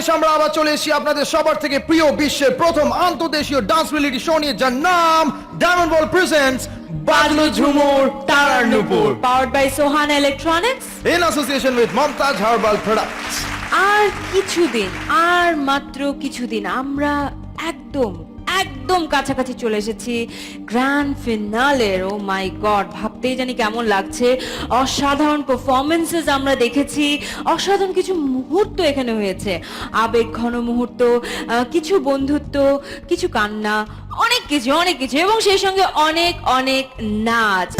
বাংলাদেশ আমরা আবার চলে এসেছি আপনাদের সবার থেকে প্রিয় বিশ্বের প্রথম আন্তর্দেশীয় ডান্স রিয়েলিটি শো নিয়ে, যার নাম ডায়মন্ড ওয়ার্ল্ড প্রেজেন্টস বাদলু ঝুমুর তারার নূপুর, powered by Sohan Electronics in association with Mumtaz Herbal Products। আর কিছুদিন, আর মাত্র কিছুদিন আমরা একদম কাছাকাছি চলে এসেছি গ্র্যান্ড ফিনালের। ও মাই গড, ভাবতেই জানি কেমন লাগছে। অসাধারণ পারফরমেন্সেস আমরা দেখেছি, অসাধারণ কিছু মুহূর্ত এখানে হয়েছে, আবেগ ঘন মুহূর্ত, কিছু বন্ধুত্ব, কিছু কান্না, অনেক কিছু এবং সেই সঙ্গে অনেক নাচ।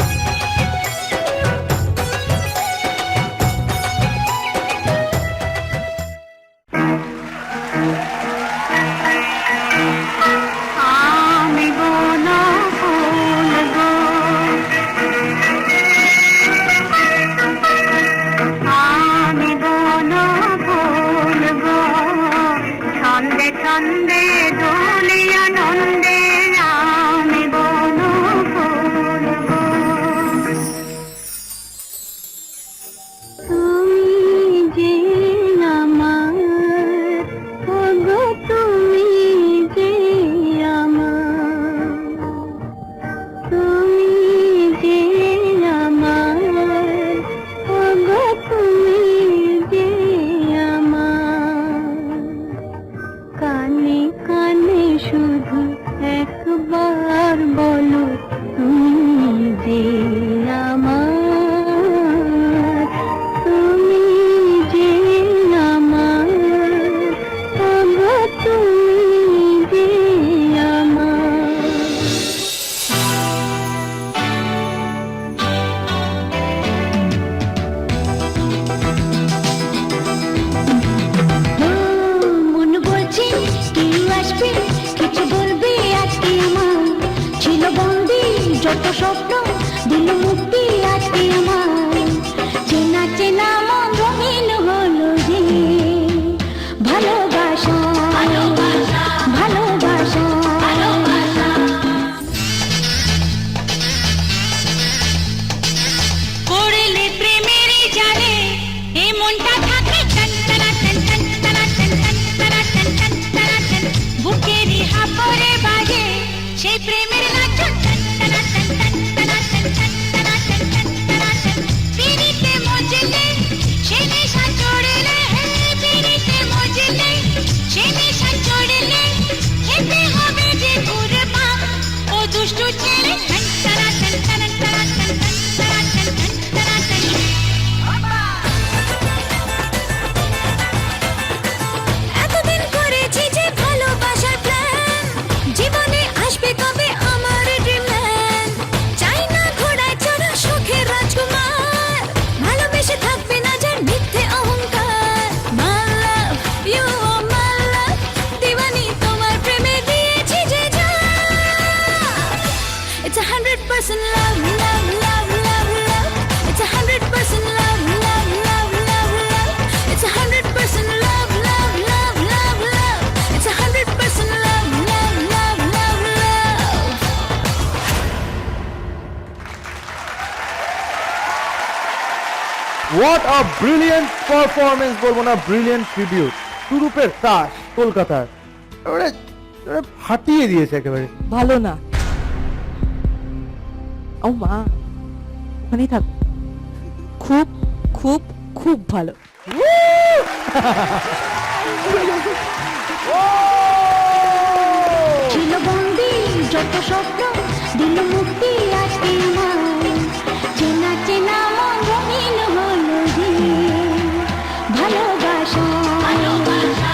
যত স্বপ্ন দিল মুক্তি আজকে আমার, চেনা চেনা মন রঙিন হলো যে ভালোবাসা ভালোবাসা। করলে প্রেমের জালে এই মনটা থাকে বুকেরই হাপরে বাজে সেই প্রেমের নাচন। What a brilliant performance, বলবো না ব্রিলিয়েন্ট ট্রিবিউট। সুরূপের তাস কলকাতার ফাটিয়ে দিয়েছে একেবারে। ভালো না, ও মা ওখানেই থাক। খুব খুব খুব ভালো। ছিল বন্দি যত স্বপ্ন দিল মুক্তি আজকে আমার, চেনা চেনা মন রঙিন হলো যে ভালোবাসা ভালোবাসা।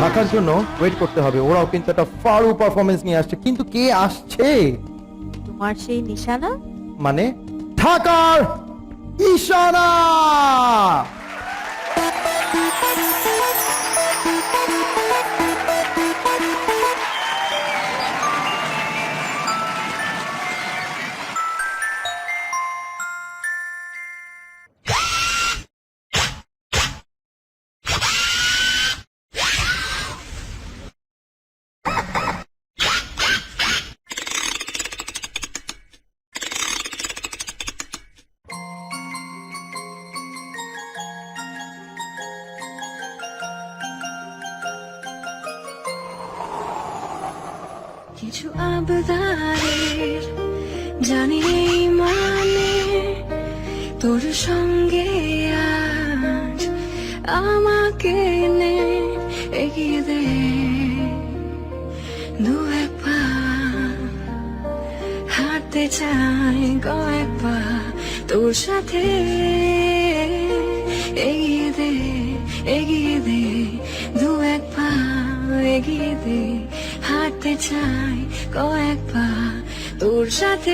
থাকার জন্য ওয়েট করতে হবে, ওরাও কিন্তু একটা ফাড়ু পারফরমেন্স নিয়ে আসছে। কিন্তু কে আসছে? তোমার সেই নিশানা, মানে ঢাকার ইশানা। কিছু আবদারের জানি নেই মানে তোর সঙ্গে আজ আমাকে নে এগিয়ে দে দু এক পা হাঁটতে চাই কয়েক পা তোর সাথে এগিয়ে দে দু এক পা এগিয়ে দে হাঁটতে চাই কয়েক পা তোর সাথে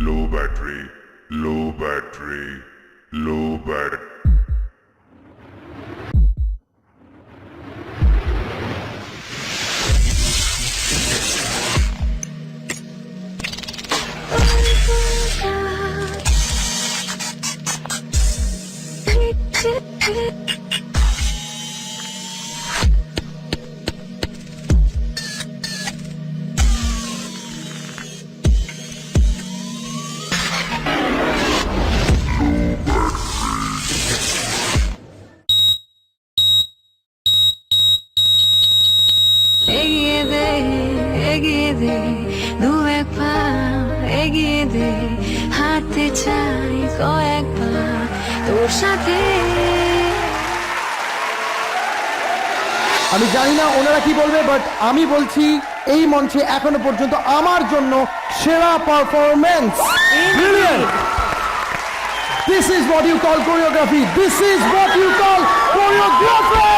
Low battery, low battery, low battery. এগিয়ে দে দু এক পা এগিয়ে দে হাঁটতে চাই কয়েক পা তোর সাথে আমি জানি না ওনারা কি বলবে, বাট আমি বলছি এই মঞ্চে এখনো পর্যন্ত আমার জন্য সেরা performance. Brilliant. This is what you call choreography. This is what you call choreography.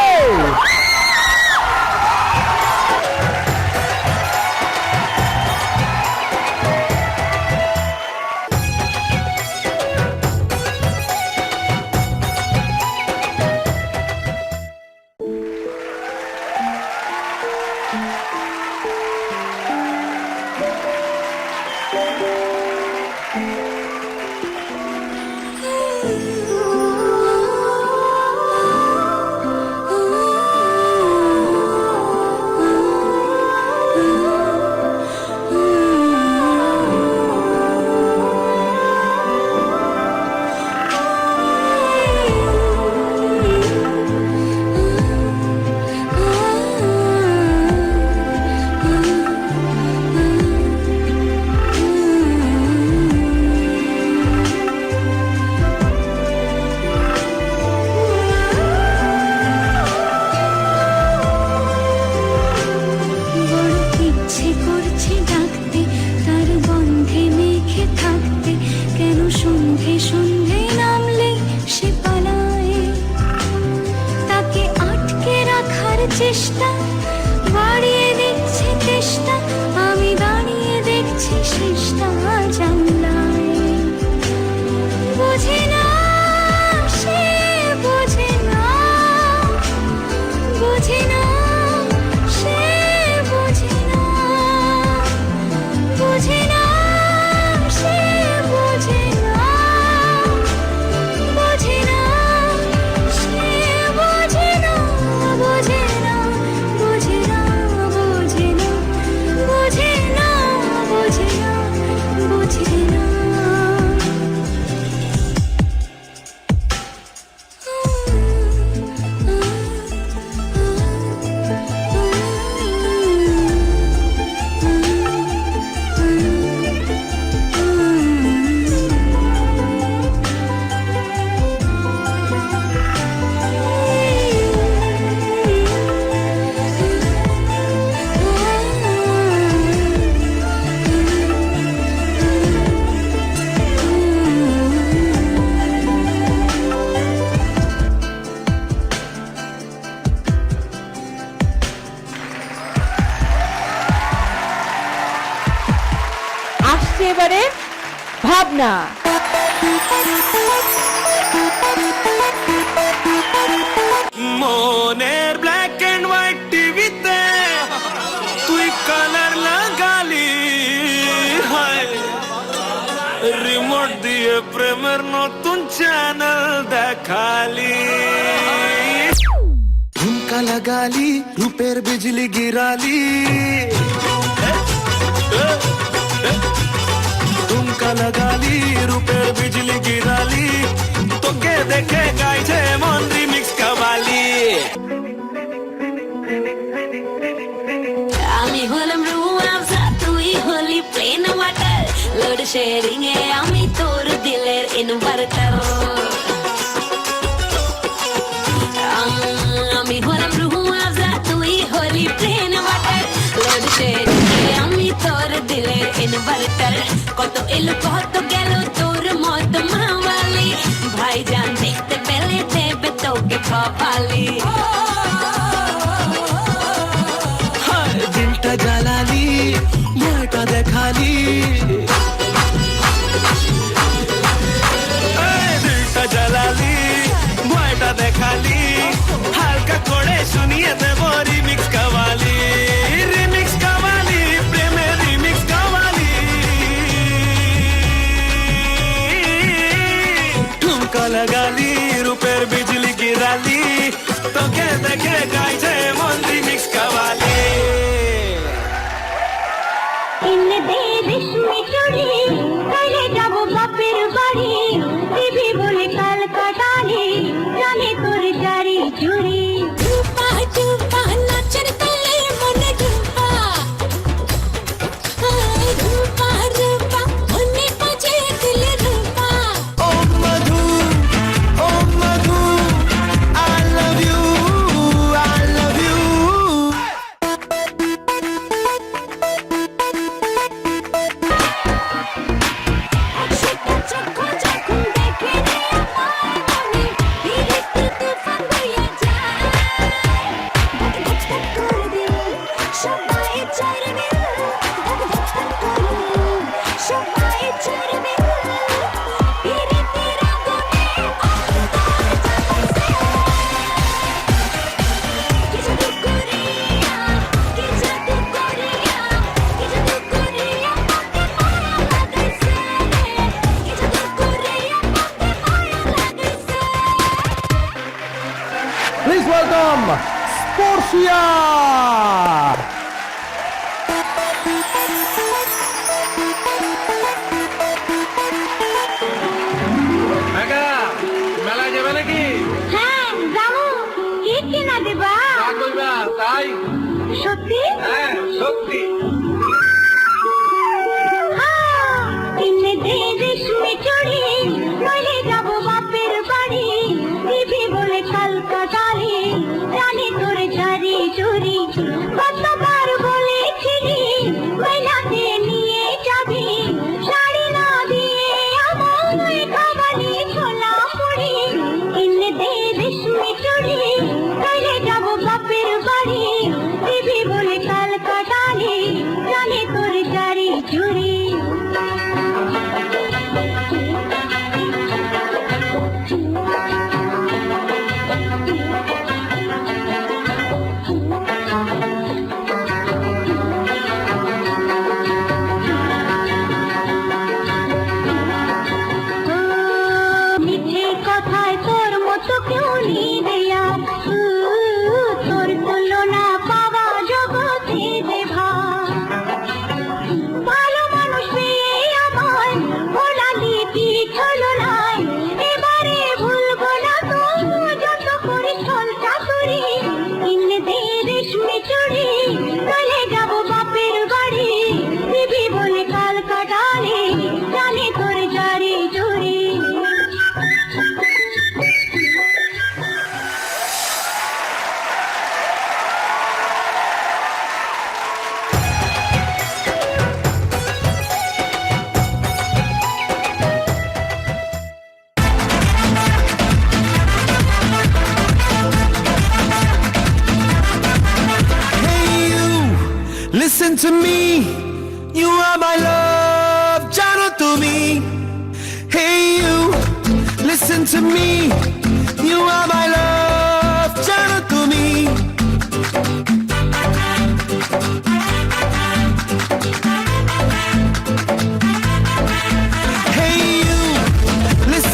চেষ্টা বাড়িয়ে দিচ্ছে চেষ্টা আমি দাঁড়িয়ে দেখছি শেষটা জানলায় বোঝে না সে বোঝে না বোঝে না সে বোঝে না বোঝে না সে বোঝে না বোঝে না সে বোঝে না বোঝে না বোঝে না বোঝে না বোঝে না বোঝে না বোঝে না আসছে এবারে ভাবনা। প্রেমের নতুন চ্যানেল দেখালি ঝুমকা লাগালি রূপের বিজলি গিরালি ঝুমকা লাগালি রূপের বিজলি গিরালি তোকে দেখে গাইছে মন রিমিক্স কাবালি আমি হলাম রুয়াবজা তুই হলি প্লেন ওয়াটার লোড শেয়ারিং এ আমি তোর দিলের ইনভার্টার আমি হলাম রুয়াবজা তুই হলি প্লেন ওয়াটার লোড শেয়ারিং এ আমি তোর দিলের ইনভার্টার কত এলো কত গেল তোর মত মাওয়ালি ভাইজান দেখতে পেলে দেবে তোকে কপালি দিলটা জ্বালালি মাটা দেখালি দিলটা জ্বালালি মাটা দেখালি হালকা করে শুনিয়ে দেব রিমিক্স কাওয়ালি প্রেমে রিমিক্স কাওয়ালি ঠুমকা লাগালি রূপের বিজলি গিরালি তোকে দেখে গাইছে মন রিমিক্স কাওয়ালি ইন্নে দে রেশমি চুড়ি কালে যাব বাপের বাড়ি দিবি বলে কাল কাটালি জানে তোর জারি চুরি রূপা রূপা নাচের তালে মনে রূপা রূপা রূপা মনে বাজে দিলে রূপা Oh Madhu, I love you, I love you. একসাথে চোখ যখন দেখে রে আমার মনে বিরিতি তুফান বইয়া যায় ধক ধক করে দিল সবাই চড়বে ধক ধক করে সবাই চড়বে বিরিতির আগুনে অন্তর জ্বালাইছে কি জাদু করিয়া কি জাদু করিয়া কি জাদু করিয়া মতে মায়া লাগাইছে কি জাদু করিয়া মতে মায়া লাগাইছে প্লিজ ওয়েলকাম স্পর্শিয়া মেলায় যাবে নাকি হ্যাঁ যাবো কি কিনা দেবা কইবা তাই সত্যি হ্যাঁ সত্যি ইন্নে দে রেশমি চুড়ি নইলে যাব বাপের বাড়ি দিবি বলে কাল কাটালি জানি তোর জারি চুরি কতবার বলেছিলি মেলাতে নিয়ে যাবি শাড়ি না দিয়ে আমায় খাবানি ছোলা মুড়ি ইন্নে দে রেশমি চুড়ি নইলে যাব বাপের বাড়ি দিবি বলে কাল কাটালি জানি তোর জারি চুরি মিঠে কথায় তোর মতো কেউ নিবেয়া তোর তুলনা পাওয়া জগতে যে ভালো মানুষ পেয়ে আমার ভোলালি পিছলো নাই এবারে ভুলবো না তো যত করে ছল চাতুরি ইন্নে দে রেশমি চুড়ি চলে যাব বাপের বাড়ি দিবি বলে কাল কাটালি জানে তোর জারি চুরি Hey you, listen to me. You are my love, jano tumi. Hey you, listen to me. You are my love, jano tumi. Hey you, listen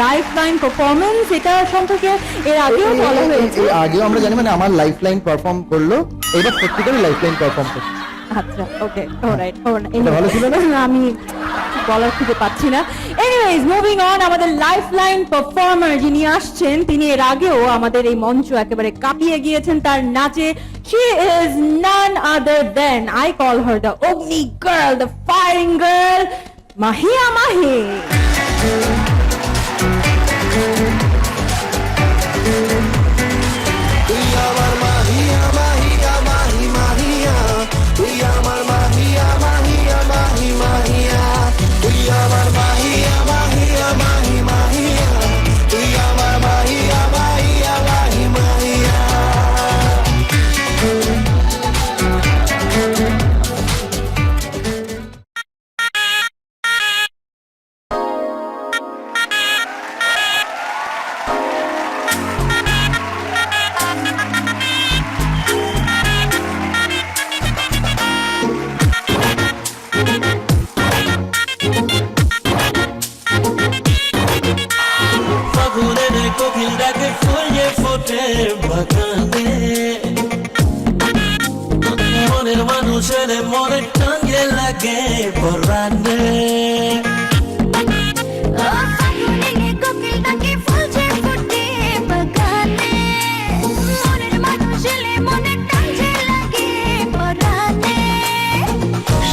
life line performance, এটা সম্পর্কে এর আগেও বলা হয়েছে। এই আগেও আমরা জানি, মানে আমার লাইফ লাইন পারফর্ম করলো, এবার সত্যিকারের লাইফ লাইন পারফর্ম করছে। আচ্ছা, ওকে, অলরাইট। এটা ভালো ছিল না? আমি বলার খুঁজে পাচ্ছি না। এনিওয়েজ, মুভিং অন, আমাদের লাইফ লাইন পারফর্মার যিনি আসছেন, তিনি এর আগেও আমাদের এই মঞ্চ একেবারে কাঁপিয়ে গিয়েছেন তার নাচে। She is none other than, I call her the Ogni girl, the firing girl, Mahia Mahi. ফাগুনের কোকিল ডাকে ফুলে ফোটে বাগানে, মনের মানুষের মনে টাঙ্গে লাগে পরানে।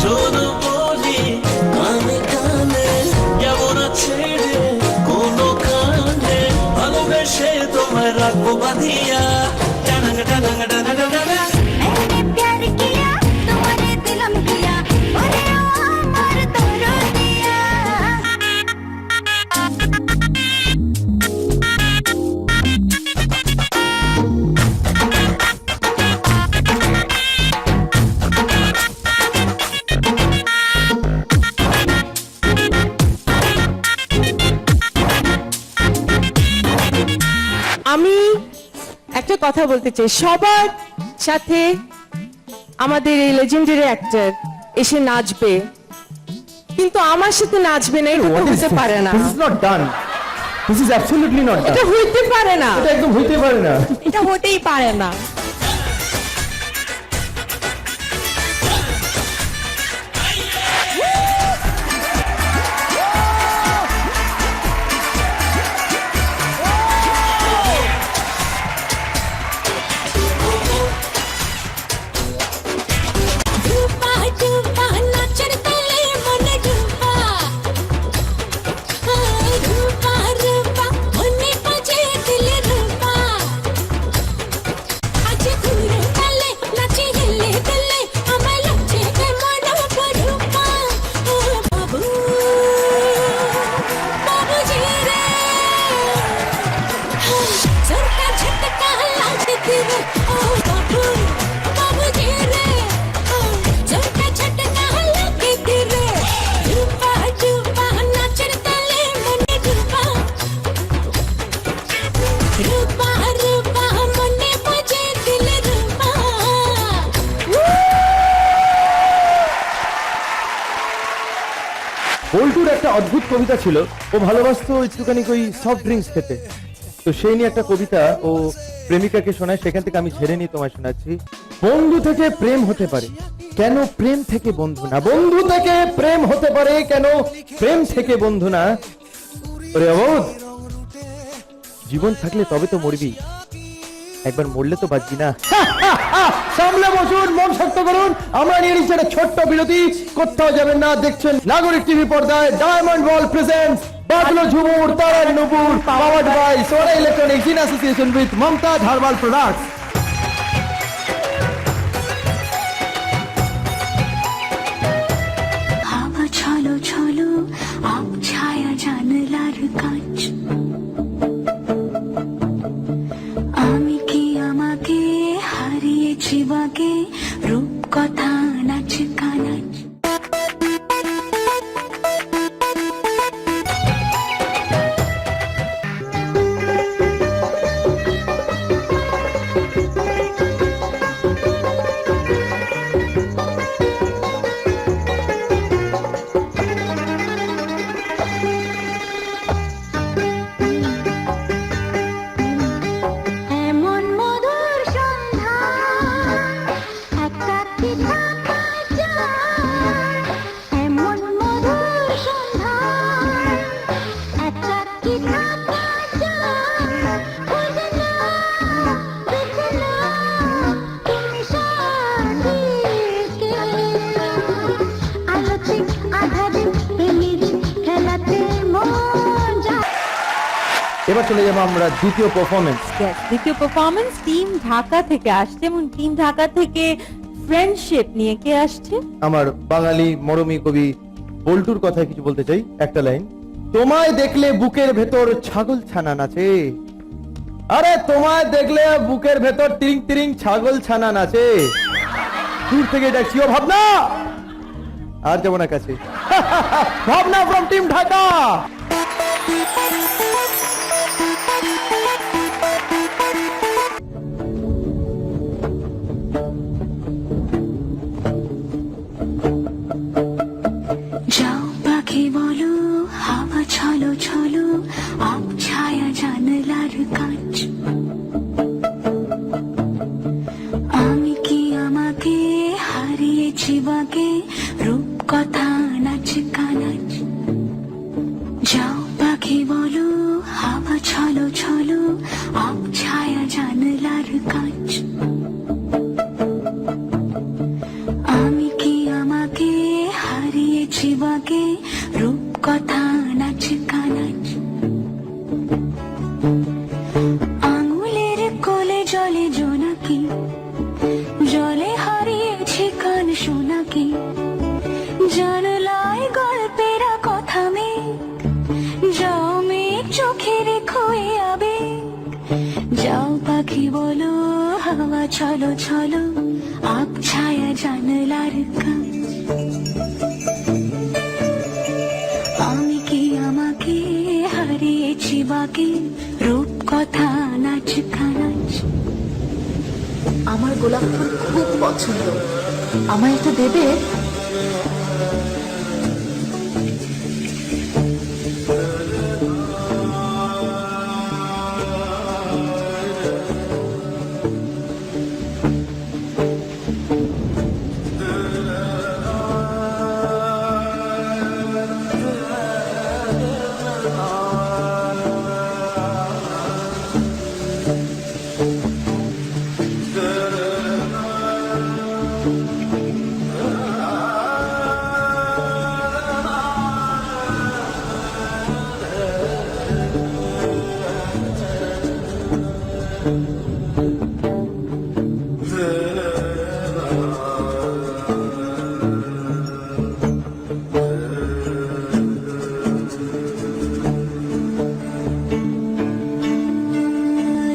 শুধু বলি কানে কানে যাব না ছেড়ে কোনো কানে, ভালোবেসে তোমায় রাখবো বাঁধিয়া টানাঙ্গ টানাঙ্গ টানাঙ্গ টানা। আমি একটা কথা বলতে চাই, সবার সাথে আমাদের এই লেজেন্ডারি অ্যাক্টর এসে নাচবে, কিন্তু আমার সাথে নাচবে না, এটা তো হতে পারে না। This is not done. This is absolutely not done. এটা হইতে পারে না, এটা একদম হইতে পারে না। এটা হতেই পারে না। বল্টুর একটা অদ্ভুত কবিতা ছিল, ও ভালোবাসতো একটুখানি ওই সফট ড্রিঙ্কস খেতে, তো সেই নিয়ে একটা কবিতা ও প্রেমিকাকে শোনায়, সেখান থেকে আমি ঝেড়ে নিয়ে তোমায় শোনাচ্ছি। বন্ধু থেকে প্রেম হতে পারে, কেন প্রেম থেকে বন্ধু না? বন্ধু থেকে প্রেম হতে পারে, কেন প্রেম থেকে বন্ধু না? ওরে অবোধ, জীবন থাকলে তবে তো মরবি, একবার মরলে তো বাঁচবি না। সামলে বসুন, মন শক্ত করুন, আমরা নিয়ে নিচ্ছি একটা ছোট্ট বিরতি, কোথাও যাবেন না। দেখছেন নাগরিক টিভি পর্দায় ডায়মন্ড ওয়ার্ল্ড প্রেজেন্টস বাদলো ঝুমুর তারার নুপুর, powered by Sona electronics in association with Mumtaz herbal products. হাওয়া ছলো ছলো আব ছায়া জানলার কাঁচ, আমি কি আমাকে হারিয়েছি বাগে রূপ কথা নাচ কানাচ। এবার চলে যাবো আমরা দ্বিতীয় পারফরমেন্স। Yes, দ্বিতীয় পারফরমেন্স টিম ঢাকা থেকে আসছে এবং টিম ঢাকা থেকে ফ্রেন্ডশিপ নিয়ে কে আসছে? আমার বাঙালি মরমী কবি বল্টুর কথায় কিছু বলতে চাই, একটা লাইন। তোমায় দেখলে বুকের ভেতর ছাগল ছানা নাচে, আরে তোমায় দেখলে বুকের ভেতর তিরিং তিরিং ছাগল ছানা নাচে। দূর থেকে ডাকছি, ও ভাবনা। আর যাবো না কাছে। ভাবনা ফ্রম টিম ঢাকা। যাও পাখি বলো, হাওয়া ছলো ছলো, আব ছায়া জানলার কাঁচ। আমি কি আমাকে হারিয়েছি বাকে, রূপ কথা নাচ কানাচ। যাও পাখি বলো, হাওয়া ছলো ছলো, আব ছায়া জানলার কাঁচ। আমি কি আমাকে হারিয়েছি বাকে, রূপ কথা নাচ কানাচ। আঙুলের কোলে জলে জোনাকি, জলে হারিয়েছি কান শোনাকি। জানলায় গল্পের কথা মেঘ, যাও মেঘ চোখে রেখো এ আবেগ। যাও পাখি বলো, হাওয়া ছলো ছলো, আব ছায়া জানলার কাঁচ। আমি কি আমাকে হারিয়েছি বাকি, রূপ কথা নাচ কানাচ। আমার গোলাপ ফুল খুব পছন্দ, আমায় এটা দেবে?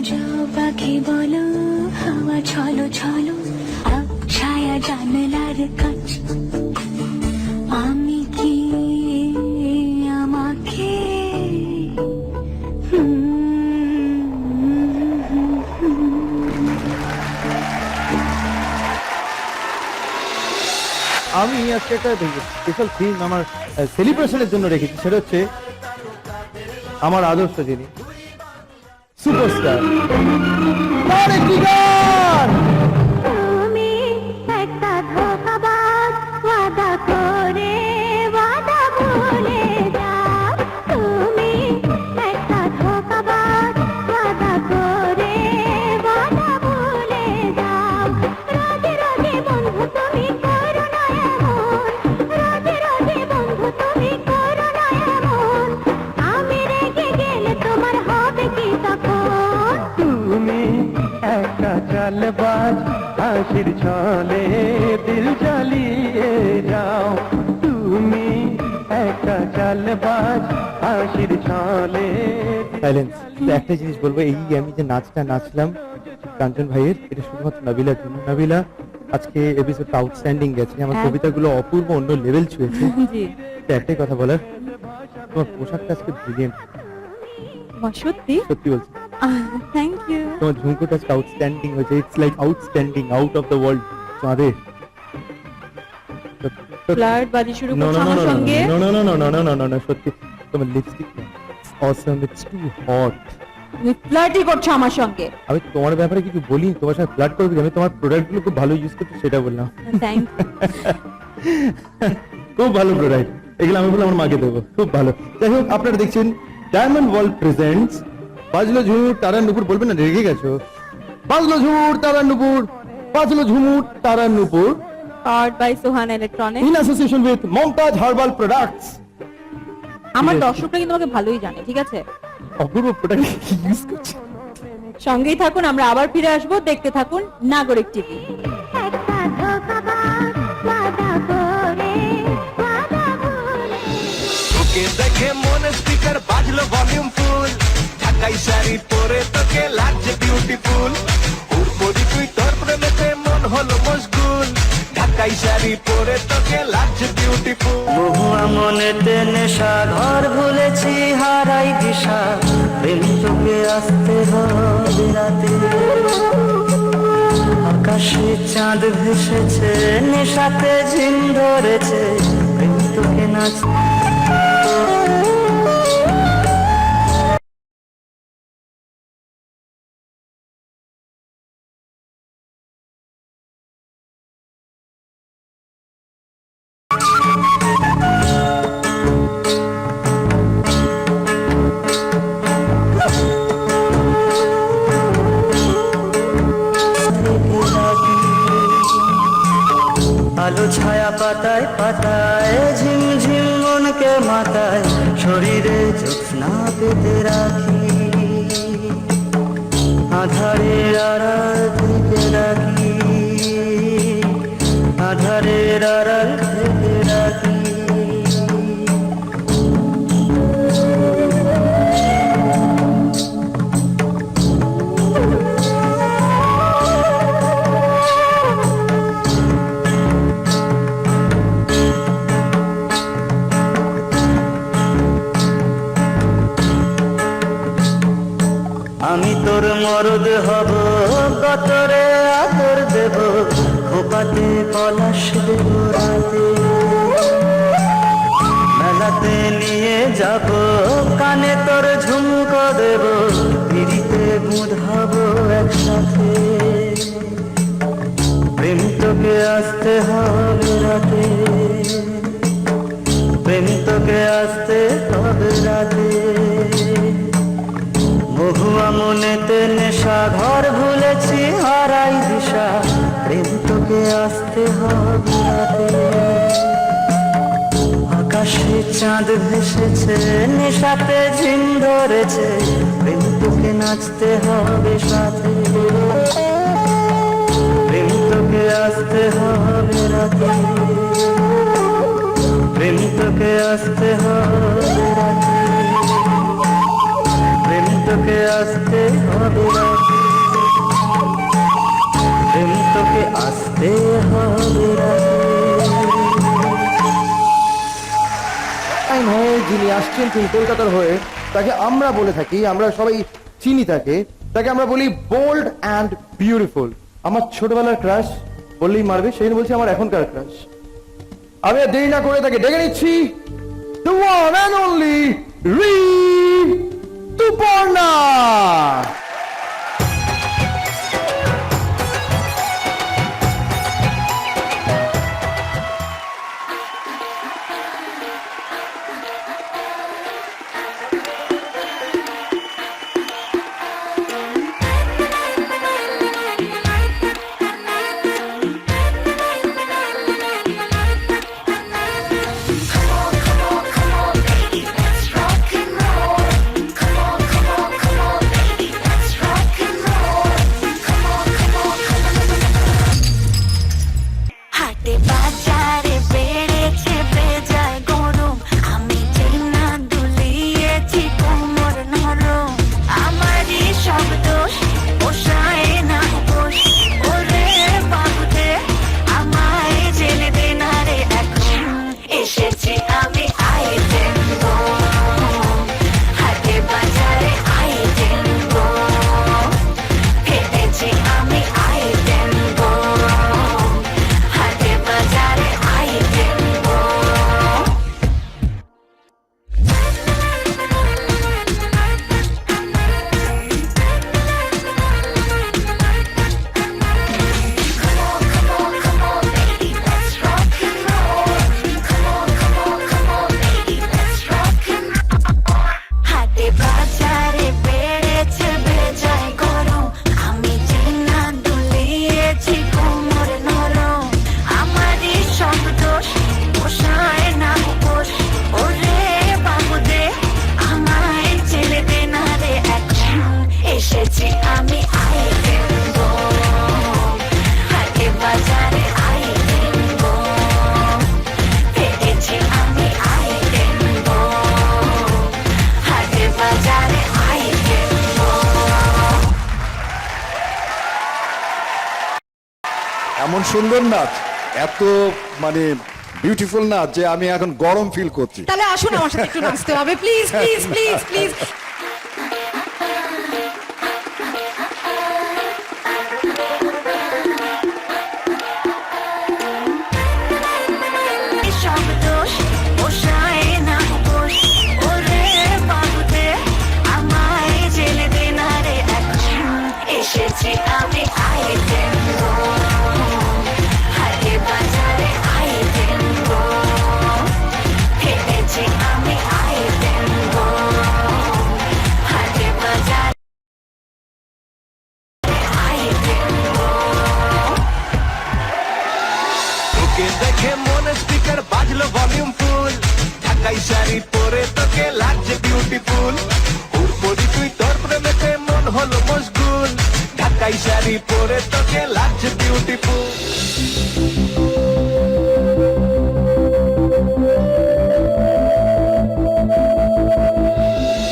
যাও পাখি বলো, হাওয়া ছলো ছলো, আব ছায়া জানলার কাঁচ। আমি কি আমাকে আমি আজকে একটা স্পেশাল থিম আমার সেলিব্রেশনের জন্য রেখেছি, সেটা হচ্ছে আমার আদর্শ যিনি সুপারস্টার তারেক জিগার। তুমি একটা ধোঁকাবাজ, ওয়াদা করে ওয়াদা ভুলে যাও। তুমি একটা ধোঁকাবাজ, ওয়াদা করে ওয়াদা ভুলে যাও। রোজে রোজে বন্ধু তুমি করো না এমন, রোজে রোজে বন্ধু তুমি করো না এমন। আমি রেগে গেলে তোমার হবে কি তখন? তুমি একটা চালবাজ, হাসির ছলে দিল জ্বালিয়ে যাও। তুমি একটা চালবাজ, হাসির ছলে। সাইলেন্স। একটা জিনিস বলবো, এই আমি যে নাচটা নাচলাম কাঞ্চন ভাইয়ের, এটা শুধুমাত্র নাবিলার জন্য। নাবিলা আজকে এপিসোডটা আউটস্ট্যান্ডিং গেছে, আমার হ্যাঁ। কবিতাগুলো অপূর্ব অন্য লেভেল ছুঁয়েছে। জি, তো একটাই কথা বলার, তোমার পোশাকটা আজকে ব্রিলিয়েন্ট, সত্যি সত্যি বলছি। Thank you. তোমার ঝুমকোটা আজকে আউটস্ট্যান্ডিং হয়েছে, it's like outstanding, out of the world. চাঁদের ফ্লার্ট বাজি শুরু No, করছো no, no, আমার no, no, সঙ্গে। no, no, no, no, no, no, no, no, no, সত্যি তোমার lipstick awesome, it's too hot. তুমি ফ্লার্টই করছো আমার সঙ্গে। আমি তোমার ব্যাপারে কিছু বলি, তোমার সাথে ফ্লার্ট করবি, আমি তোমার প্রোডাক্টগুলো খুব ভালো ইউজ করতে, সেটা বললাম। থ্যাংক খুব ভালো প্রোডাক্ট, এগুলো আমি বলে আমার মাকে দেবো, খুব ভালো। যাই হোক, আপনারা দেখছেন ডায়মন্ড ওয়ার্ল্ড প্রেজেন্টস বাজলো ঝুমুর তারার নুপুর। বলবেন না রেগে গেছো? বাজলো ঝুমুর তারার নুপুর, বাজলো ঝুমুর তারার নুপুর, powered by Sohan electronics. In association with Mumtaz herbal products. আমার Yes. দর্শকরা কিন্তু আমাকে ভালোই জানে, ঠিক আছে? অপূর্ব প্রোডাক্ট ইউজ করছে। সঙ্গেই থাকুন, আমরা আবার ফিরে আসবো। দেখতে থাকুন নাগরিক টিভি। একটা ধোঁকাবাজ ওয়াদা করে ওয়াদা ভুলে তোকে দেখে মনে স্পিকার বাজলো ভলিউম ফুল, ঢাকাই শাড়ি পরে তোকে লাগছে বিউটিফুল, উর্বরি তুই তোর প্রেমেতে মন হলো মশগুল, ঢাকাই শাড়ি পরে তোকে লাগছে বিউটিফুল। মহুয়া মনেতে নেশা ঘর ভুলেছি হারাই দিশা, প্রেম তোকে আসতে হবে রাতে, আকাশে চাঁদ ভেসেছে নেশাতে ঝিম ধরেছে, প্রেম তোকে নাচ আলো ছায়া পাতায় পাতায় ঝিমঝিম মনকে মাতায়, শরীরে জ্যোৎস্না পেতে রাখি, আধারে আড়াল থেকে রাখি, আধারে আড়াল থেকে রাখি। আমি তোর মরদ হব, গতরে আদর দেব, খোপাতে পলাশ দেব রাতে, মেলাতে নিয়ে যাব, কানে তোর ঝুমকো দেব, পিড়িতে বুঝাবো একসাথে, প্রেম তোকে আসতে হবে রাতে, প্রেম তোকে আসতে হবে রাতে। মহুয়া মনেতে নেশা ঘর ভুলেছি হারাই দিশা, প্রেম তোকে আসতে হবে রাতে, আকাশে চাঁদ ভেসেছে নেশাতে ঝিম ধরেছে, প্রেম তোকে নাচতে হবে সাথে, প্রেম তোকে আসতে হবে রাতে, প্রেম তোকে আসতে হবে রাতে, প্রেম তোকে আসতে হবে রাতে, প্রেম তোকে আসতে হবে রাতে। যিনি আসছেন তিনি কলকাতার হয়ে, তাকে আমরা বলে থাকি, আমরা সবাই চিনি তাকে আমরা বলি বোল্ড অ্যান্ড বিউটিফুল। আমার ছোটবেলার ক্রাশ বললেই মারবে, সেই জন্য বলছি আমার এখনকার ক্রাশ। আমি আর দেরি না করে তাকে ডেকে নিচ্ছি, the one and only Rituparna. Come on, baby, let's rock and roll. সুন্দর নাচ, এত মানে বিউটিফুল নাচ যে আমি এখন গরম ফিল করছি। তাহলে আসুন আমার সাথে একটু নাচতে হবে, প্লিজ প্লিজ প্লিজ প্লিজ। সব দোষ পোষায় না দোষ ওরে বাবুতে আমায় জেলে দে না রে এখন এসেছি আমি আইটেম হাটে বাজারে আইটেম হেঁটেছি আমি আইটেম হাটে বাজারে আইটেম তোকে দেখে মনে স্পিকার বাজলো ভলিউম ফুল, ঢাকাই শাড়ি পরে তোকে লাগছে বিউটিফুল, উপরি তুই তোর প্রেমেতে মন হলো মশগুল, ঢাকাই শাড়ি পরে তোকে লাগছে বিউটিফুল।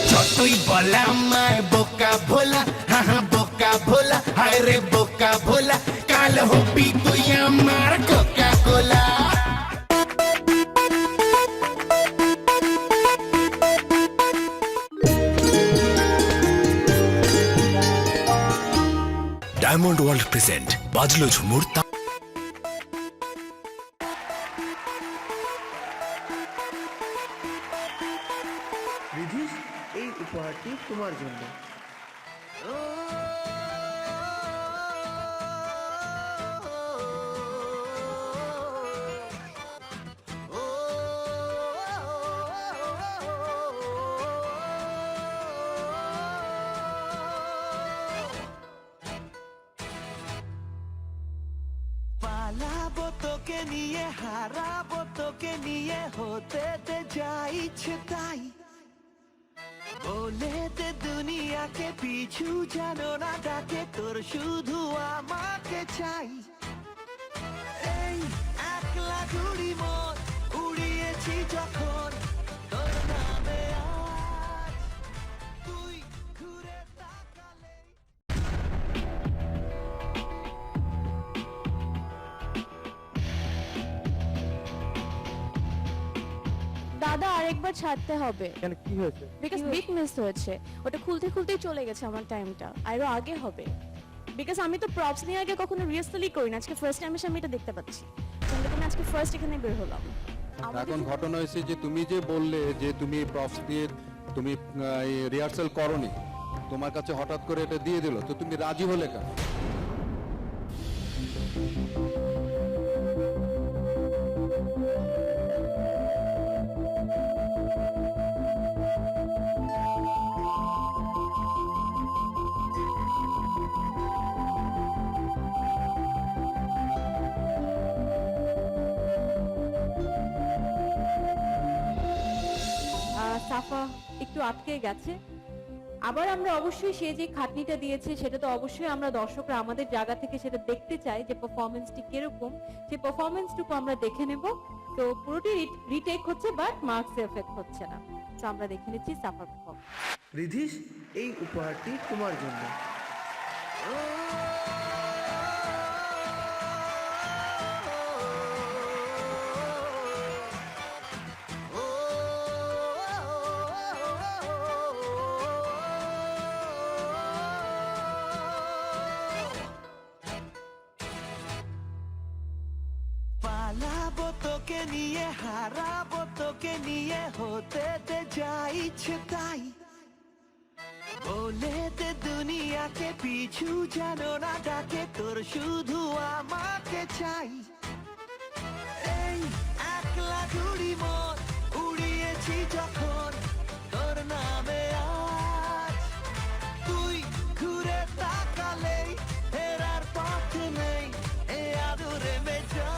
যতই বলা আমায় বোকা ভোলা, হা হা বোকা ভোলা, হায় রে বোকা ভোলা, কাল হবি তুই আমার Coca Cola. Diamond world present বাজলো ঝুমুর রিধিস, এই উপহারটি তোমার জন্য। পালাবো তোকে নিয়ে, হারাবো তোকে নিয়ে, হতে দে যা ইচ্ছে তাই, বলে দে দুনিয়াকে পিছু জানো না ডাকে, তোর শুধু আমাকে চাই। এই একলা ঘুড়ি মন উড়িয়েছি যখন তোর নামে আজ, তুই ঘুরে তাকালে। দাদা আরেকবার ছাড়তে হবে, কেন কি হয়েছে? বিকজ বিট মিস হয়েছে, ওটা খুলতে খুলতেই চলে গেছে আমার টাইমটা, আরো আগে হবে। বিকজ আমি তো প্রপস নিয়ে আগে কখনো রিহার্সালই করি না, আজকে ফার্স্ট টাইম এসে আমি এটা দেখতে পাচ্ছি, কিন্তু আমি আজকে ফার্স্ট এখানে বের হলাম। এখন ঘটনা হয়েছে যে তুমি যে বললে যে তুমি প্রপস দিয়ে তুমি রিহার্সাল করনি, তোমার কাছে হঠাৎ করে এটা দিয়ে দিল, তো তুমি রাজি হলে কেন? সাফা একটু আটকে গেছে, আবার আমরা অবশ্যই সে যে খাটনিটা দিয়েছে সেটা তো অবশ্যই আমরা দর্শকরা আমাদের জায়গা থেকে সেটা দেখতে চাই যে পারফরমেন্সটি কিরকম, সেই পারফরমেন্সটুকু আমরা দেখে নেব। তো পুরোটি রিটেক হচ্ছে, বাট মার্কস এফেক্ট হচ্ছে না। তো আমরা দেখে নিচ্ছি সাফার পারফরমেন্স। রিধিস, এই উপহারটি তোমার জন্য। পালাবো তোকে নিয়ে, হারাবো তোকে নিয়ে, হতে দে যা ইচ্ছে তাই, বলে দে দুনিয়াকে পিছু জানো না ডাকে, তোর শুধু আমাকে চাই। এই একলা ঘুড়ি মন উড়িয়েছি যখন তোর নামে আজ, তুই ঘুরে তাকালেই ফেরার পথ নেই, এ আদুরে মেজাজ,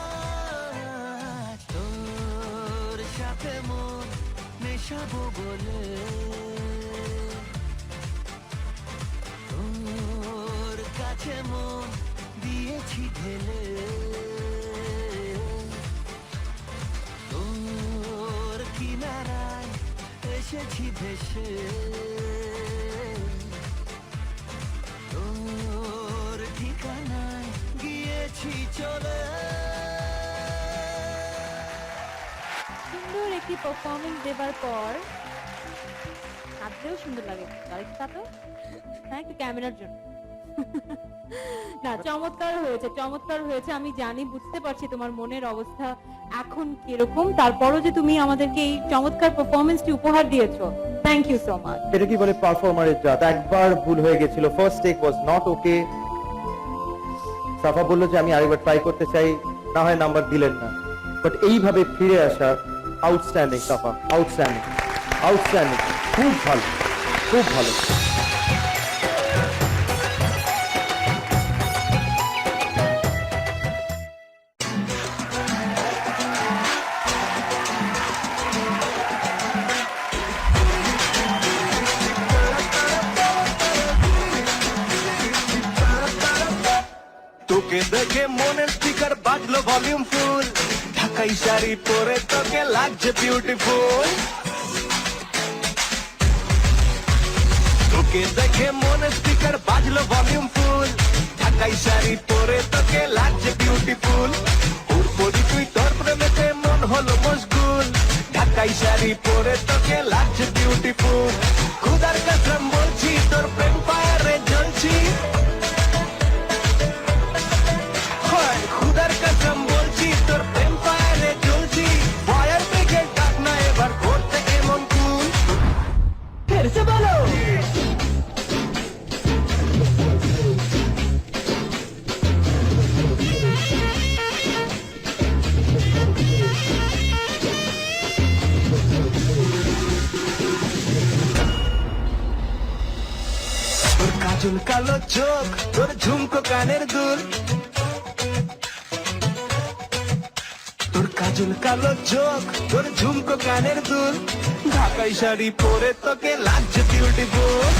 তোর সাথে মন মেশাবো বলে, তোর কাছে মন দিয়েছি ঢেলে, তোর কিনারায় এসেছি ভেসে, তোর ঠিকানায় গিয়েছি চলে। পারফরমেন্স দেবার পর হাততেও সুন্দর লাগে, আরেকটু তাতো, হ্যাঁ একটু ক্যামেরার জন্য। না চমৎকার হয়েছে, চমৎকার হয়েছে। আমি জানি, বুঝতে পারছি তোমার মনের অবস্থা এখন কিরকম, তারপরও যে তুমি আমাদেরকে এই চমৎকার পারফরমেন্সটি উপহার দিয়েছো, থ্যাংক ইউ সো মাচ। এটা কি বলে পারফর্মারের জাত। একবার ভুল হয়ে গেছিল, first take was not okay. Safa বললো যে আমি আরেকবার ট্রাই করতে চাই, না হয় নাম্বার দিলেন না, বাট এইভাবে ফিরে আসা আউটস্ট্যান্ডিং সাফা, আউটস্ট্যান্ডিং, আউটস্ট্যান্ডিং, খুব ভালো, খুব ভালো। তোকে দেখে মনের স্পিকার বাজলো ভলিউম ফুল, ঢাকাই শাড়ি পরে তোকে লাগছে বিউটিফুল। তোকে দেখে মনের স্পিকার বাজলো ভলিউম ফুল, ঢাকাই শাড়ি পরে তোকে লাগছে বিউটিফুল। উর্বরি তুই তোর প্রেমেতে মন হলো মশগুল, ঢাকাই শাড়ি পরে তোকে লাগছে বিউটিফুল। খুদার কসম বলছি তোর প্রেম পায়ারে জ্বলছি, খুদার কসম বলছি তোর প্রেম পায়ারে জ্বলছি। ফায়ার ব্রিগেড ডাক না এবার করতে এমন কুল, ফেরসে বলো। তোর কাজল কালো চোখ, তোর ঝুমকো কানের দুল, তোর কাজল কালো চোখ, তোর ঝুমকো কানের দুল, ঢাকাই শাড়ি পরে তোকে লাগছে বিউটিফুল।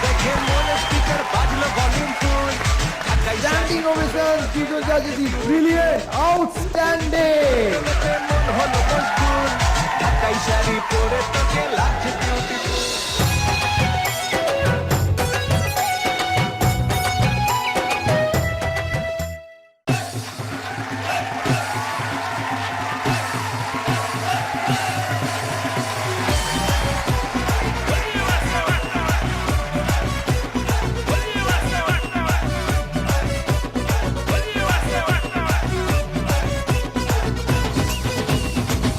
দেখে মনে স্পিকার বাজলো ভলিউম ফুল, ঢাকাই Standing ovation, Chico Judges is brilliant, outstanding. মন হলো মশগুল, ঢাকাই শাড়ি পরে তোকে লাগছে বিউটিফুল।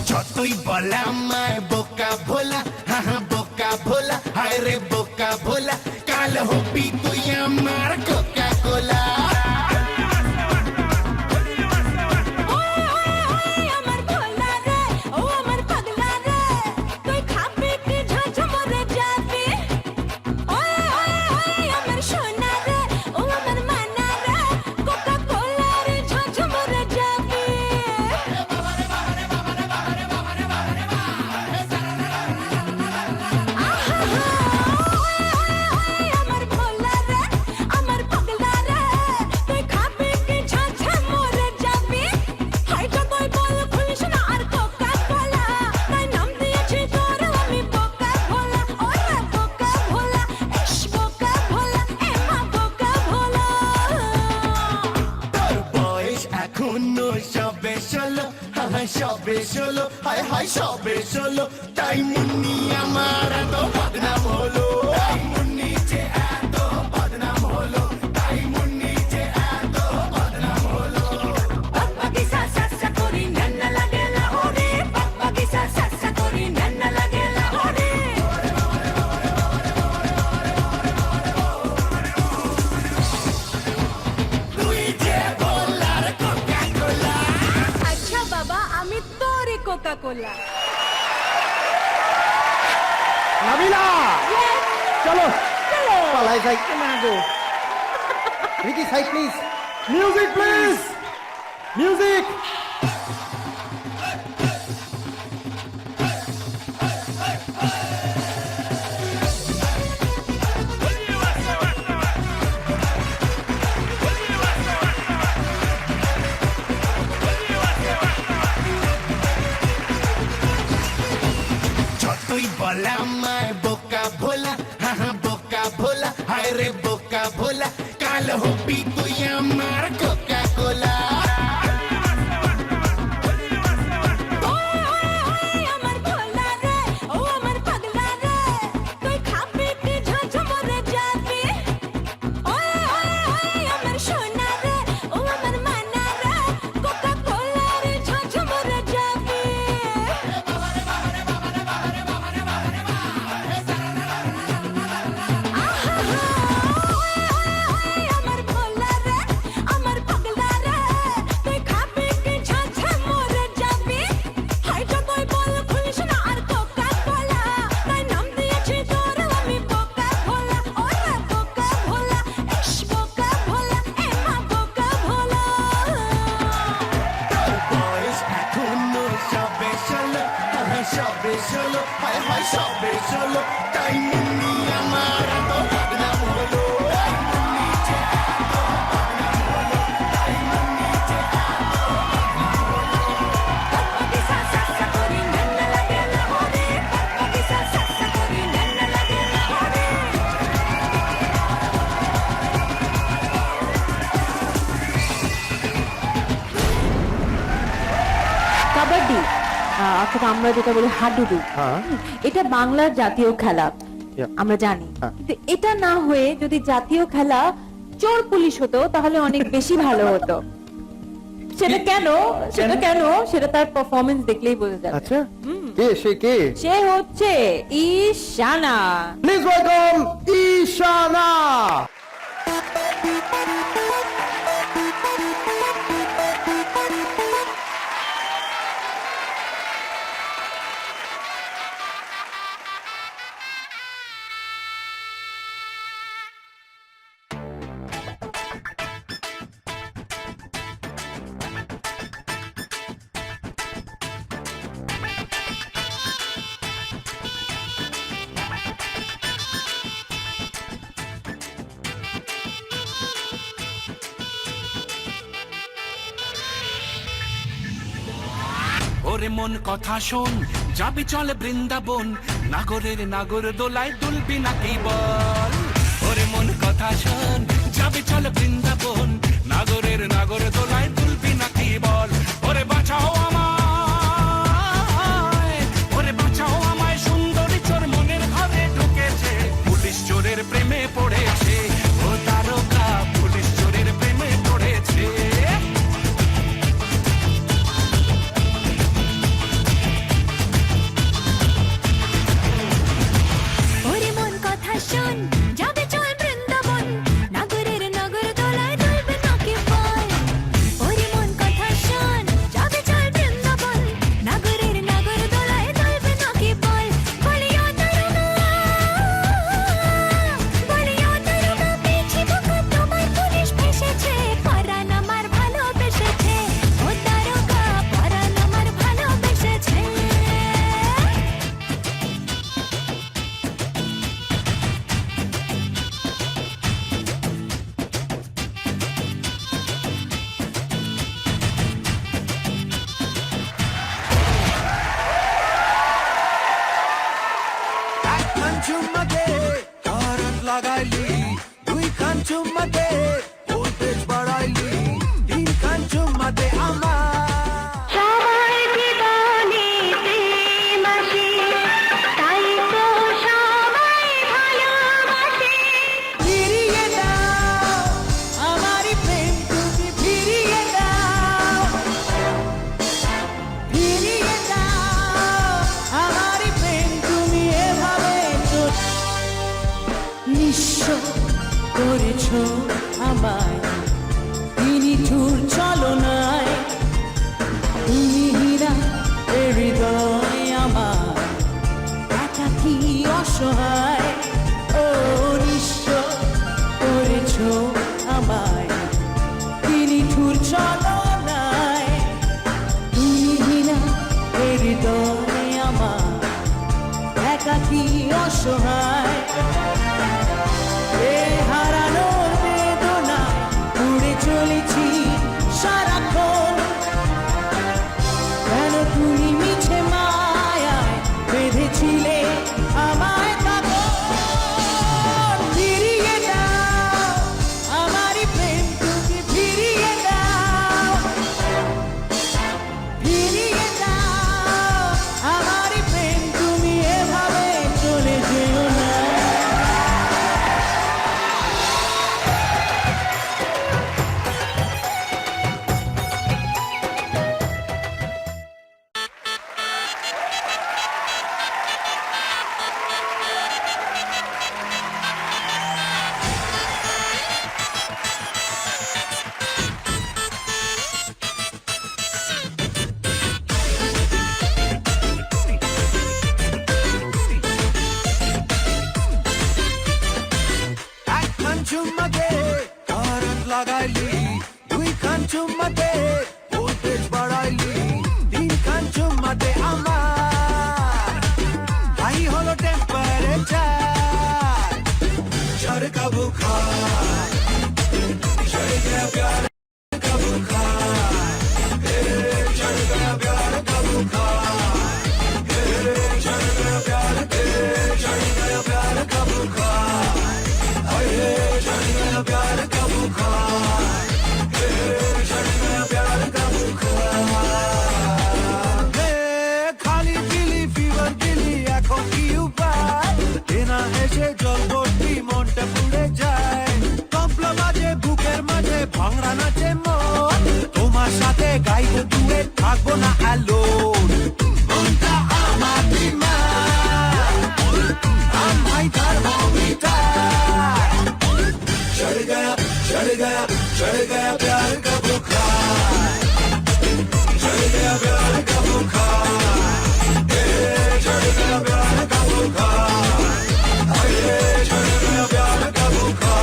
যতই বলা আমায় বোকা ভোলা, হা হা বোকা ভোলা, হায় রে বোকা ভোলা, কাল হবি তুই আমার কোকা কোলা। আমার ভোলা রে, ও আমার পাগলা রে, তুই খাবি কি ঝাঁঝ মরে যাবি। ওই ওই ওই আমার সোনা রে, ও আমার মানা রে, কোকা কোলা রে ঝাঁঝ মরে যাবি। আমার ভোলা রে, আমার পাগলা রে, তুই খাবি কি ঝাঁঝ মরে যাবি। হাইটা তুই বল খুলিস না আর কোকা কোলা, তাই নাম দিয়েছি তোর আমি বোকা ভোলা। ওরে বোকা ভোলা, ইস বোকা ভোলা, এমা বোকা ভোলা। তোর বয়স এখনো সবে 16, হা হা সবে 16, হায় হায় সবে 16, তাই মুন্নি আমার এত বদনাম হলো, তাই মুন্নি যে এত বদনাম হলো, তাই মুন্নি যে এত বদনাম হলো। পাপ্পাকি সা সা সা করি নান্না লাগেলা ওরে, পাপ্পাকি সা সা সা করি নান্না লাগেলা ওরে। তুই যে বলার কোকা কোলা। আচ্ছা বাবা, আমি তোরই কোকা কোলা। নাবিলা, চলো পালাই যাই না গো। Ricky side please, music please, music. বলা আমায় বোকা ভোলা, বোকা ভোলা, হায় রে বোকা ভোলা, কাল হবি তুই আমার কোকা কোলা। আমার ভোলা রে, ও আমার পাগলা রে, তুই খাবি কি ঝঝমরে যাবি। ওই আমার সোনা রে, ও আমার মানা রে, কোকা কোলা রে ঝঝমরে যাবি। আমার ভোলা রে, আমার পাগলা রে, তুই খাবি কি ঝঝমরে যাবি। হাইটা তুই বল খুলিস না আর কোকা কোলা, তাই নাম দিয়েছি তোর আমি বোকা ভোলা। ওরে বোকা ভোলা, ইস বোকা ভোলা, এ মা বোকা ভোলা। বয়স এখনো সবে ষোলো, সবে ষোলো, হায় হায় সবে ষোলো, তাই মুন্নি আমার এত বদনাম হলো। পাপি সা সা সা করি নান্না লাগে না ওরে, পাপি সা সা সা করি নান্না লাগে না ওরে। কাবাডি অর্থাৎ আমরা যেটা বলি হাডুডু, হ্যাঁ। এটা বাংলার জাতীয় খেলা, Yeah. আমরা জানি। হ্যাঁ। কিন্তু এটা না হয়ে যদি জাতীয় খেলা চোর পুলিশ হতো তাহলে অনেক বেশি ভালো হতো। সেটা কেন, সেটা কেন, সেটা তার পারফরমেন্স দেখলেই বোঝা যাবে। আচ্ছা, কে সে হচ্ছে ঈশানা। Please welcome Ishana. ওরে মন কথা শোন, যাবি চলে বৃন্দাবন, নাগরের নাগর দোলায় দুলবি নাকি বল। ওরে মন কথা শোন, যাবি চলে বৃন্দাবন, নাগরের নাগর দোলায় দুলবি নাকি বল। ওরে বাঁচাও আমায়, ওরে বাঁচাও আমায়, সুন্দরী চোর মনের ঘরে ঢুকেছে, পুলিশ চোরের প্রেমে পড়েছে, ও তারকা পুলিশ চোরের প্রেমে পড়েছে। ওরে মন কথা শোন, যাবে চল বৃন্দাবন, নাগরের নাগর দোলায় দুলবে নাকি বল। ওরে মন কথা শোন, যাবে চল বৃন্দাবন, নাগরের নাগর দোলায় দুলবে নাকি বল। বলিও তারুণা, বলিও তারুণা, পিছি বুকা তোমার পুলিশ ফেসেছে, পরাণ আমার ভালোবেসেছে, ও তারকা পরাণ আমার ভালোবেসেছে। একখান চুম্মা দে, কারণ লাগাইলি, দুই খান চুম্মা দে, ভোল্টেজ বাড়াইলি, তিন খান চুম্মা দে আমার। সবার জীবনে প্রেম আসে, তাই তো সবাই ভালোবাসে। ফিরিয়ে দাও আমারই প্রেম, তুমি ফিরিয়ে দাও, ফিরিয়ে দাও আমারই প্রেম, তুমি এভাবে নিঃস্ব করেছো আমায়, নিঠুর চলনায়, তুমি হীরা এ হৃদয় আমার, একাকী অসহায়, ও নিঃস্ব করেছো আমায়, নিঠুর চলনায়, তুমি হীরা এ হৃদয় আমার, একাকী অসহায়। এ হারানোর বেদনায় উড়ে চলেছি সারাক্ষণ, কেন তুমি মিছে মায়ায় বেঁধেছিলে চুম্মাতে ভোল্টেজ বাড়াইলি দিন খান চুম্মাতে আমার হাই হলো টেম্পারেচার चढ़ का बुखार चढ़ गया प्यार का बुखार चढ़ गया प्यार का बुखार चढ़ गया प्यार चढ़ गया प्यार का बुखार चढ़ गया प्यार का बुखार चढ़ गया प्यार का बुखार खाली दिली फीवर दिली এখন কি উপায় এনা এসে জল ভর্তি মনটা পুড়ে যায় কম্পলা বাজে বুকের মাঝে ভাঙড়া নাচে মন তোমার সাথে গাইবো দুয়ে থাকবো না অ্যালোন মনটা আমার বিমার আমাই থার্মোমিটার चढ़ गया चढ़ गया चढ़ गया प्यार का बुखार चढ़ गया प्यार का बुखार चढ़ गया प्यार का बुखार चढ़ गया प्यार का बुखार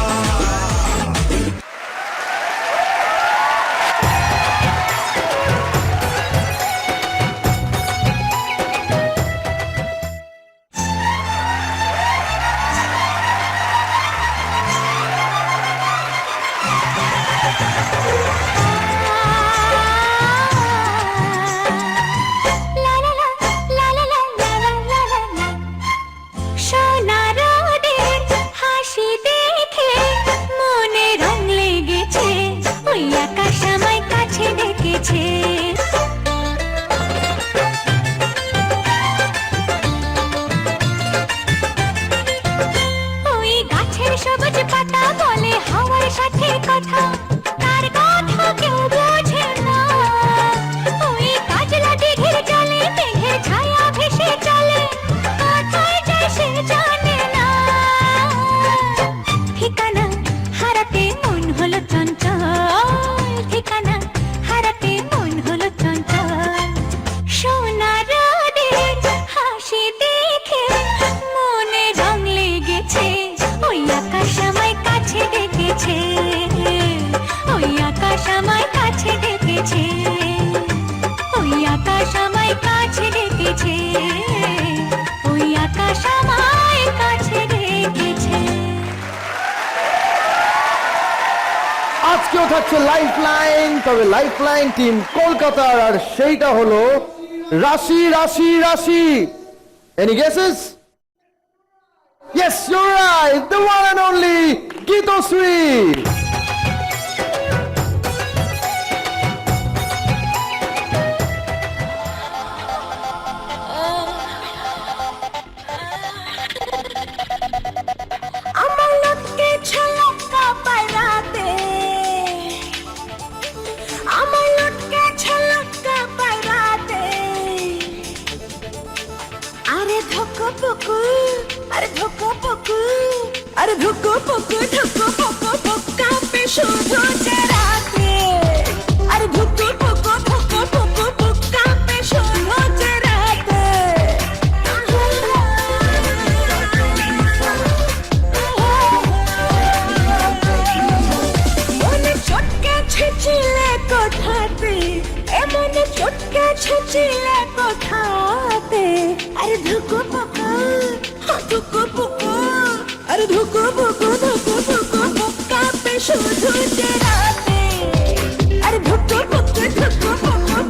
সোনা রোদের হাসি দেখে মনে রং লেগেছে ওই আকাশ আমায় কাছে ডেকেছে ওই গাছের সবুজ পাতা বলে হাওয়ার সাথে কথা তার কথা কেউ বোঝে না ওই কাজলা দিঘির জলে মেঘের ছায়া ভেসে চলে কোথায় যায় সে জানে না ঠিকানা হারাতে মন হলো চঞ্চল ঠিকানা হারাতে মন হলো চঞ্চল সোনা রোদের হাসি দেখে মনে রং লেগেছে ওই আকাশ আমায় কাছে ডেকেছে ওই আকাশ আমায় কাছে ডেকেছে ওই আকাশ আমায় কাছে ডেকেছে ওই আকাশ আমায় কাছে ডেকেছে আজকেও থাকছে লাইফ লাইন, তবে লাইফ লাইন টিম কলকাতার, আর সেইটা হলো রাশি রাশি রাশি। Any guesses? Yes, you're right. The one and only Geetosri. আমার লটকে ছলকা পায়রাতে আমার লটকে ছলকা পায়রাতে আরে ধোকো পকু আরে ধোকো পকু আরে ধোকো পকু পক্কা পে শুধু রাতে আরে ধোকো পকু পক্কা পে শুধু রাতে মনে চটকে ছেচিলে কোথাতে এমন চটকে ছেচিলে কোথাতে আরে ধুকো পকো আরে ধুকো পকো পক্কা পে শুধু রাতে আরে ধুকো পকো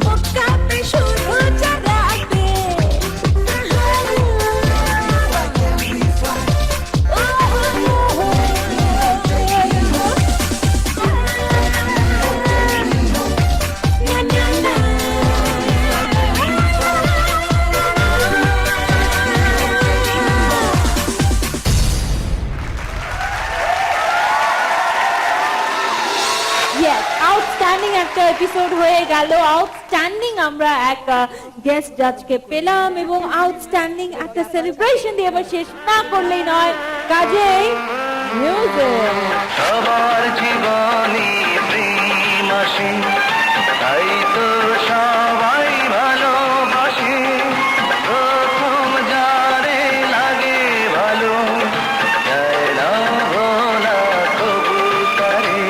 পক্কা পে শুধু রাতে আউটস্ট্যান্ডিং একটা এপিসোড হয়ে গেল। আউটস্ট্যান্ডিং আমরা এক গেস্ট জাজকে পেলাম এবং আউটস্ট্যান্ডিং একটা সেলিব্রেশন দিয়ে এবার শেষ না করলেই নয়। কাজেই মিউজিক। সবার জীবনে প্রেম আসে তাই তো সবাই ভালোবাসে প্রথম যারে লাগে ভালো যায় না ভোলা তবু তারে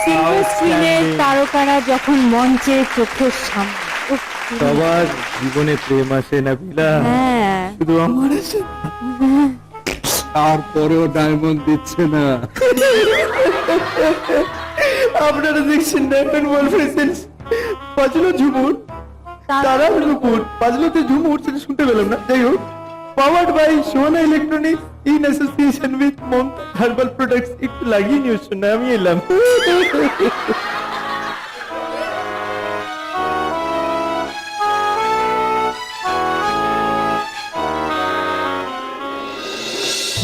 সিলভার স্ক্রিনের তারকারা যখন মঞ্চে চোখের সামনে উফ, কি সবার জীবনে প্রেম আসে না পিলা, হ্যাঁ শুধু আমার আসে তারপরেও ডায়মন্ড দিচ্ছে না। আপনারা দেখছেন ডায়মন্ড বলছেন বাজলো ঝুমুর, তারা ঝুমুর বাজলোতে ঝুমুর, সেটা শুনতে পেলাম না। যাই হোক, powered by Sona electronics in association with Mamata herbal products. একটু লাগিয়ে নিও শোনা, আমি এলাম।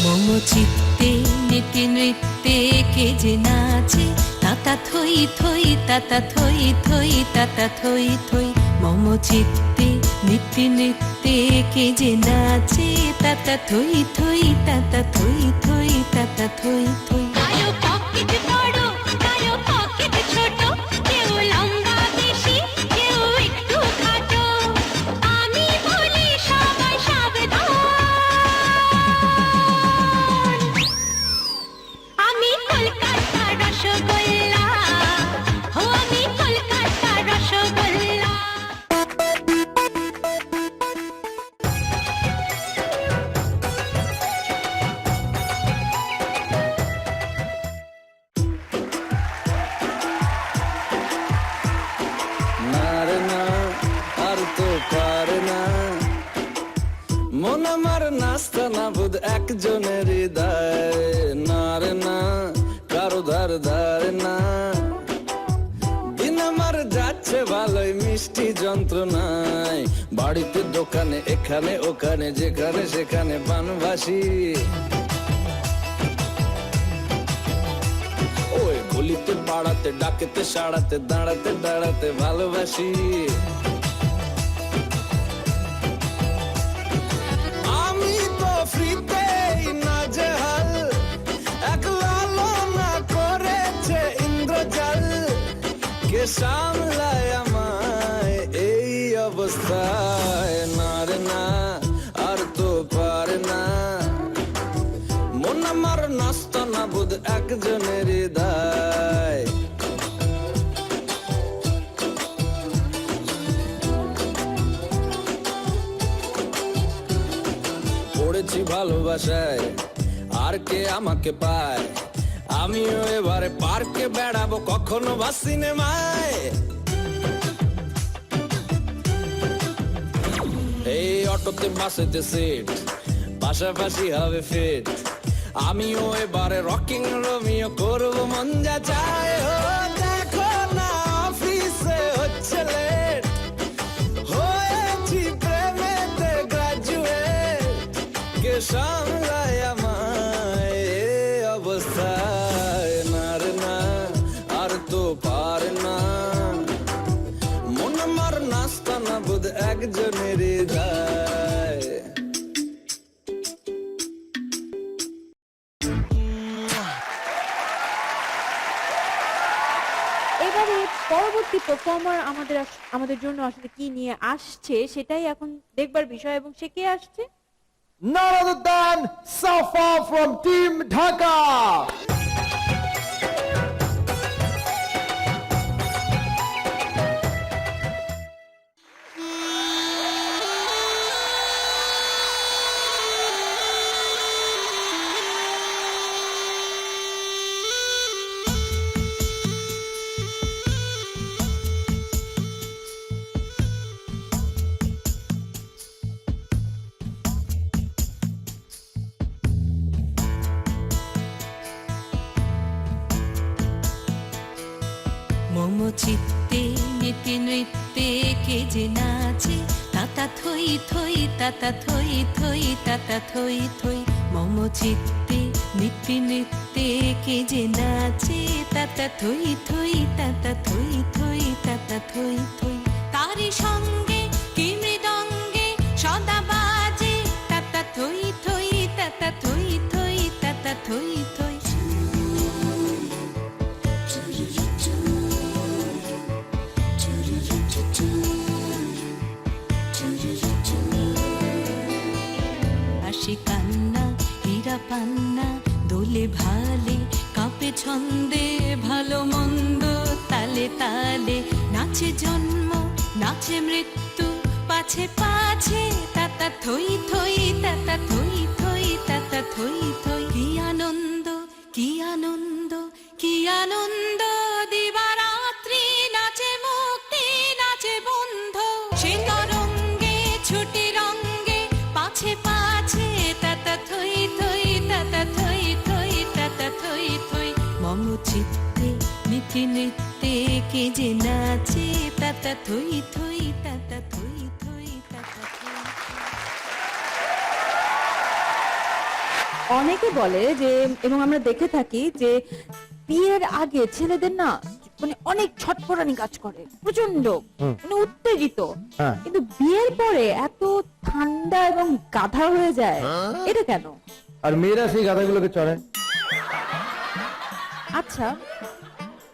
মম চিত্তে নীতি নৃত্যে কে যে নাচে, তাতা থই থই তাতা থই থই তাতা থই থই। মম চিত্তে নীতি নৃত্যে কে যে নাচে, তাতা থই থই তাতা থই থই তাতা থই থই। কারো পকেট বড়, কারো পকেট ছোট, কেউ লম্বা বেশি, কেউ একটু খাটো। আমি বলি সবাই সাবধান, আমি কলকাতা রসগোল্লা, ও আমি কলকাতা রসগোল্লা। না রে না, আর তো পারে না, মন আমার নাস্তা না বুধ একজনের হৃদয়। না রে না, কারো ধার ধার না, দিন আমার যাচ্ছে ভালোই মিষ্টি যন্ত্রণায়। বাড়িতে দোকানে এখানে ওখানে যেখানে সেখানে বানবাসী, ওই গলিতে পাড়াতে ডাকেতে সাড়াতে দাঁড়াতে দাঁড়াতে ভালোবাসি। আমি তো ফ্রিতেই নাজেহাল, এক লালনা করেছে ইন্দ্রজাল, কে সামলায় আমায় এই অবস্থায়। না রে না, আর তো পারে না, মন আমার নাস্তা না বুধ একজনের হৃদয়। পড়েছি ভালোবাসায়, আর কে আমাকে পায়, আমিও এবারে পার্কে বেড়াবো কখনো বা সিনেমায়। এই অটোতে বাসেতে সিট, পাশাপাশি হবে ফিট, আমিও এবারে রকিং রোমিও করবো মন যা চায়। ও দেখো না অফিসে হচ্ছে লেট, হয়েছি প্রেমেতে গ্রাজুয়েট, কে সামলায় আমায় এই অবস্থায়। না রে না, আর তো পারে না, মন আমার নাস্তা না বুধ একজনের হৃদয়। এবারে পরবর্তী পারফর্মার আমাদের জন্য আসলে কি নিয়ে আসছে সেটাই এখন দেখবার বিষয়, এবং সে কে আসছে? None other than Safa from Team Dhaka. মম চিত্তে নীতি নৃত্যে কে যে নাচে, তাতা থই থই তাতা থই থই তাতা থই থই। মম চিত্তে নীতি নৃত্যে কে যে নাচে, তাতা থই থই তাতা থই থই তাতা থই থই। তারি সঙ্গে কি মৃদঙ্গে সদা বাজে, তাতা থই থই তাতা থই থই তাতা থই থই। হাসি কান্না হীরা পান্না দোলে ভালে, কাঁপে ছন্দে ভালো মন্দ তালে নাচে জন্ম নাচে মৃত্যু পাছে পাছে তাতা থই থই তাতা থই থই তাতা থই থই কি আনন্দ কি আনন্দ কি আনন্দ দিবারাত্রি নাচে মুক্তি নাচে বন্ধ সে তরঙ্গে ছুটি রঙ্গে পাছে পাছে তাতা থই থই তাতা থই থই তাতা থই থই মম চিত্তে নিতি নৃত্যে কে যে নাচে তাতা থই থই তাতা থই থই তাতা থই। অনেকে বলে যে, এবং আমরা দেখে থাকি যে বিয়ের আগে ছেলেদের না মানে অনেক ছটফটানি কাজ করে, প্রচন্ড মানে উত্তেজিত, হ্যাঁ। কিন্তু বিয়ের পরে এত ঠান্ডা এবং গাধা হয়ে যায়, এটা কেন? আর মেয়েরা সেই গাধাগুলোকে চড়ায়। আচ্ছা,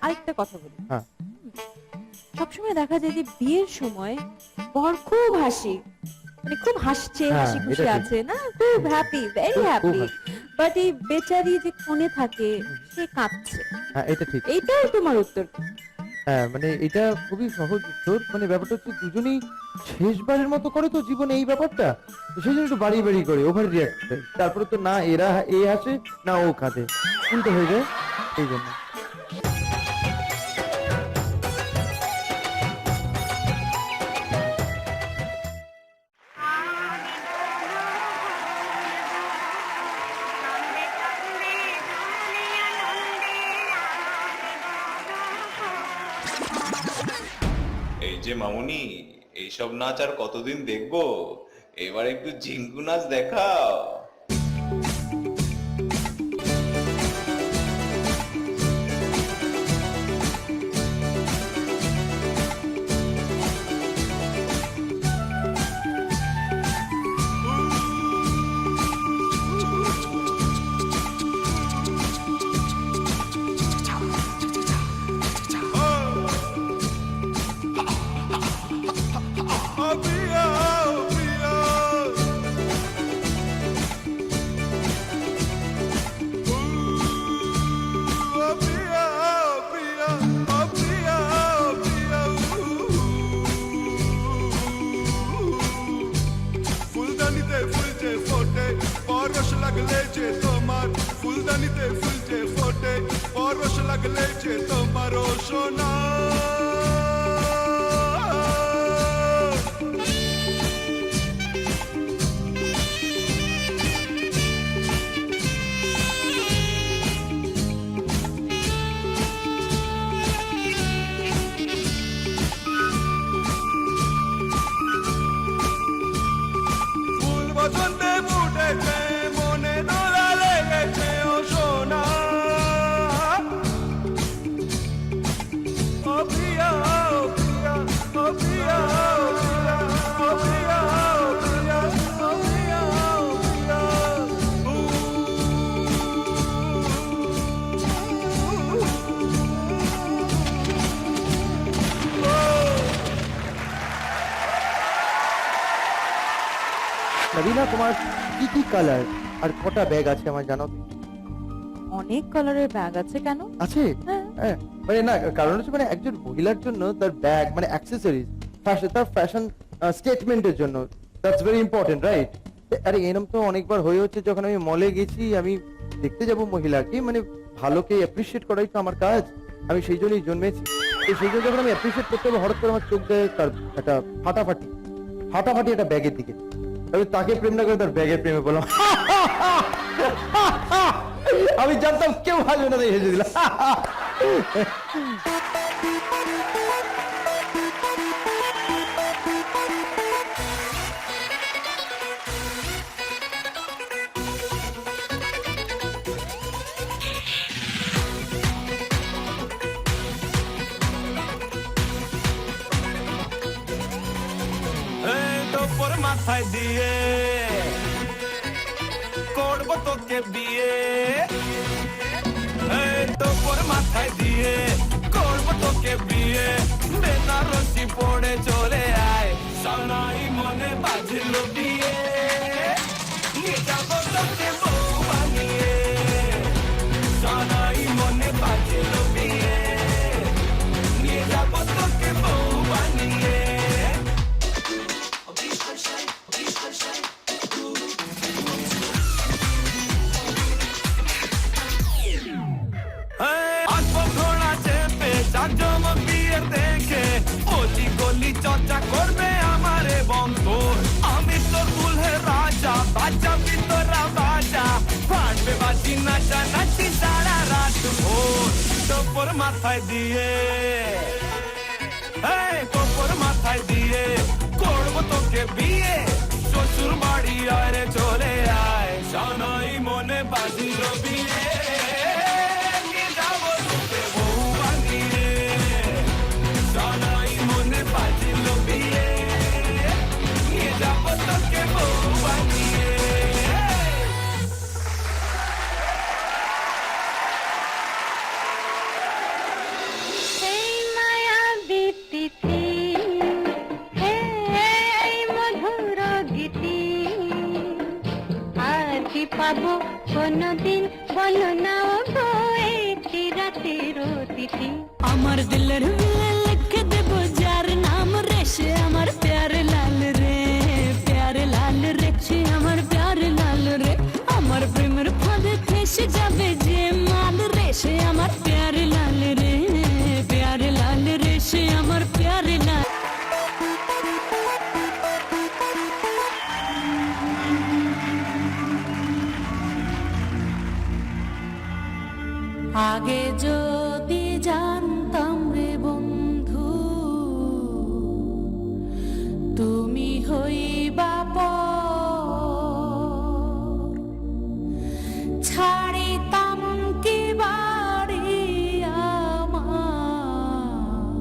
আরেকটা কথা বলি। হ্যাঁ। সবসময় দেখা যায় যে বিয়ের সময় বর খুব হাসি, মানে খুব হাসছে, হ্যাঁ, হাসি খুশি এটা ঠিক। আছে না, খুব হ্যাপি, ভেরি খুব হ্যাপি, happy। বাট এই বেচারি যে কোণে থাকে সে কাঁদছে। হ্যাঁ, এটা ঠিক। এইটাই তোমার উত্তর কি? হ্যাঁ, মানে এটা খুবই সহজ উত্তর। মানে ব্যাপারটা হচ্ছে দুজনেই শেষবারের মতো করে তো জীবনে এই ব্যাপারটা, তো সেই জন্য একটু বাড়ি বাড়ি করে ওভার রিয়াক্ট করে। তারপরে তো না এরা এ হাসে না ও কাঁদে, উল্টো হয়ে যায় এই জন্য। এই যে মামুনি, এইসব নাচ আর কতদিন দেখবো? এবার একটু ঝিঙ্কু নাচ দেখাও। ফুলদানিতে ফুল যে ফোটে পরশ লাগলে যে তোমার, ফুলদানিতে ফুল যে ফোটে পরশ লাগলে যে তোমার ও সোনা। ফুল বসন্তে ফুটেছে মনে দোলা লেগেছে ও সোনা। ও প্রিয়া ও প্রিয়া ও প্রিয়া ও প্রিয়া ও প্রিয়া ও প্রিয়া ও প্রিয়া ও প্রিয়া। নবীনা, তোমার কি কি কালার আর কটা ব্যাগ আছে আমার জানো? অনেক কালারের ব্যাগ আছে। কেন আছে? হ্যাঁ। হ্যাঁ, মানে না, কারণ হচ্ছে মানে একজন মহিলার জন্য তার ব্যাগ মানে অ্যাক্সেসরিজ, তার ফ্যাশন স্টেটমেন্টের জন্য, দ্যাটস ভেরি ইম্পর্টেন্ট, রাইট? আরে এরকম তো অনেকবার হয়ে হচ্ছে, যখন আমি মলে গেছি, আমি দেখতে যাব মহিলাকে, মানে ভালোকে অ্যাপ্রিসিয়েট করাই তো আমার কাজ, আমি সেই জন্যই জন্মেছি। তো সেই জন্য যখন আমি অ্যাপ্রিসিয়েট করতে হবে, হঠাৎ করে আমার চোখ দেয় তার একটা ফাটাফাটি একটা ব্যাগের দিকে। আমি তাকে প্রেম না করে তার ব্যাগের প্রেমে বললাম। আমি জানতাম কেউ হাসবে না, তাই হেসে দিলাম। তোর মাথায় দিয়ে করবো তোকে বিয়ে, তোর মাথায় দিয়ে করবো তোকে বিয়ে, বেনারসি পড়ে চলে আয়, সানাই মনে বাজলো বিয়ে, নিয়ে যাবো তোকে বউ বানিয়ে, সানাই মনে বাজলো বিয়ে, নিয়ে কোপর মাথায় দিয়ে, এই কোপর মাথায় দিয়ে করবো তোকে বিয়ে, শ্বশুর বাড়ি আয় রে চলে আয়, সানাই মনে বাজিল বিয়ে, নিয়ে যাবো তোকে বউ বানিয়ে, সানাই মনে বাজিল বিয়ে, নিয়ে যাবো তোকে বউ বানিয়ে। এই মায়া বিতিথি, এই মধুর গীতি, আর কি পাবো কোনদিন বলো না গো একটি রাতের অতিথি। আমার দিলের মিলে লিখে দেব যার নাম রে, সে আমার প্যারে লাল রে, প্যারে লাল রে, সে আমার প্যারে লাল রে, আমার প্রেমের ফাঁদে ফেসে যাবে যে মাল রে, সে আমার প্যারে লাল রে, প্যারে লাল রে, সে আমার প্যারে লাল। আগে যদি জানতাম রে বন্ধু, তুমি হইবা পর, ছাড়িতাম কি বাড়ি আমার,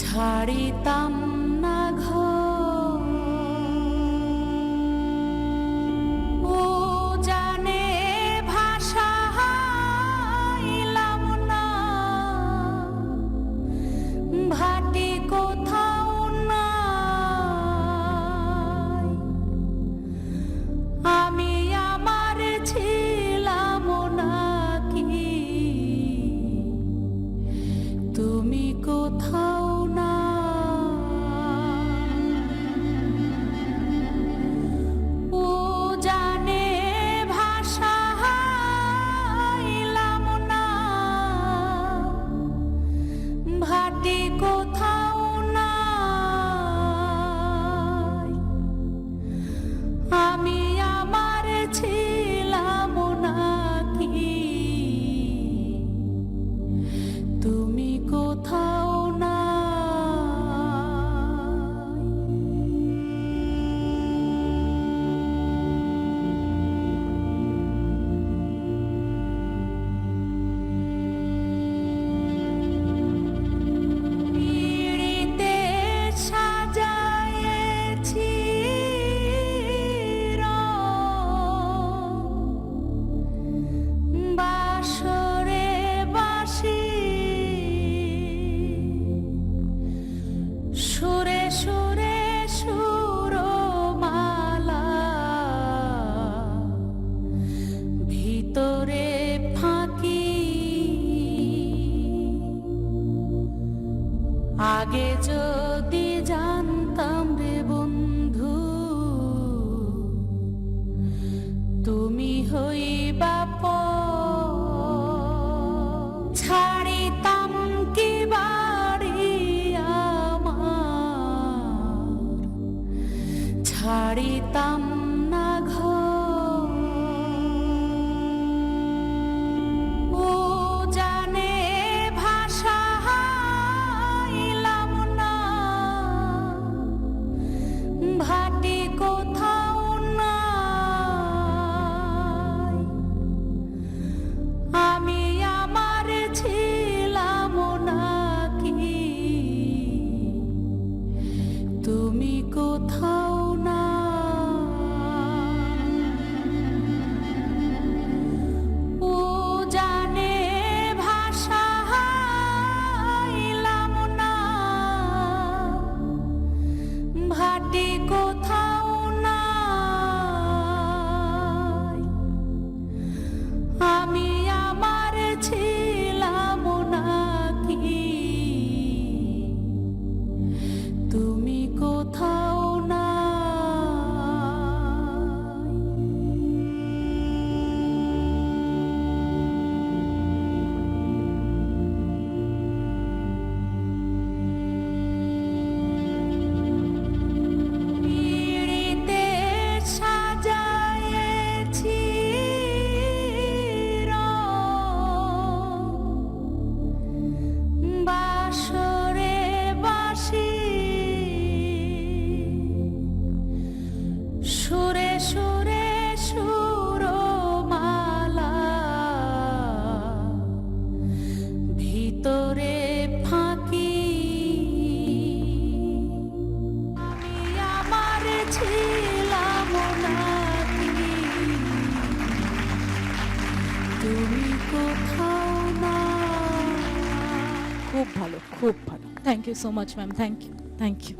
ছাড়িতাম না ঘর। ও জানে ভাষা হাইলাম না, ভাটি কোথাও নাই, আমি আমার ছিলাম নাকি, তুমি কোথাও না। ও জানে ভাষা হাইলাম না, ভাটি কোথাও নাই, আমি আমার ছিলাম নাকি, তুমি কোথাও নাই। পিড়িতে সাজায়েছি বাসরে বাসি, সুরে সুরে সুরমালা, ভিতরে ফাঁকি। আগে যদি জানতাম রে বন্ধু, তুমি হইবা পর, ছাড়িতাম কি বাড়ি আমার, ছাড়িতাম না ঘর। ও জানে ভাষা হাইলাম না, ভাটি কোথাও নাই, আমি আমার ছিলাম নাকি, তুমি কোথাও নাই। তোরে ফাঁকি আমি আমার ছিলাম নাকি তুমি কোথাও না। খুব ভালো, খুব ভালো। Thank you so much ma'am, thank you, thank you.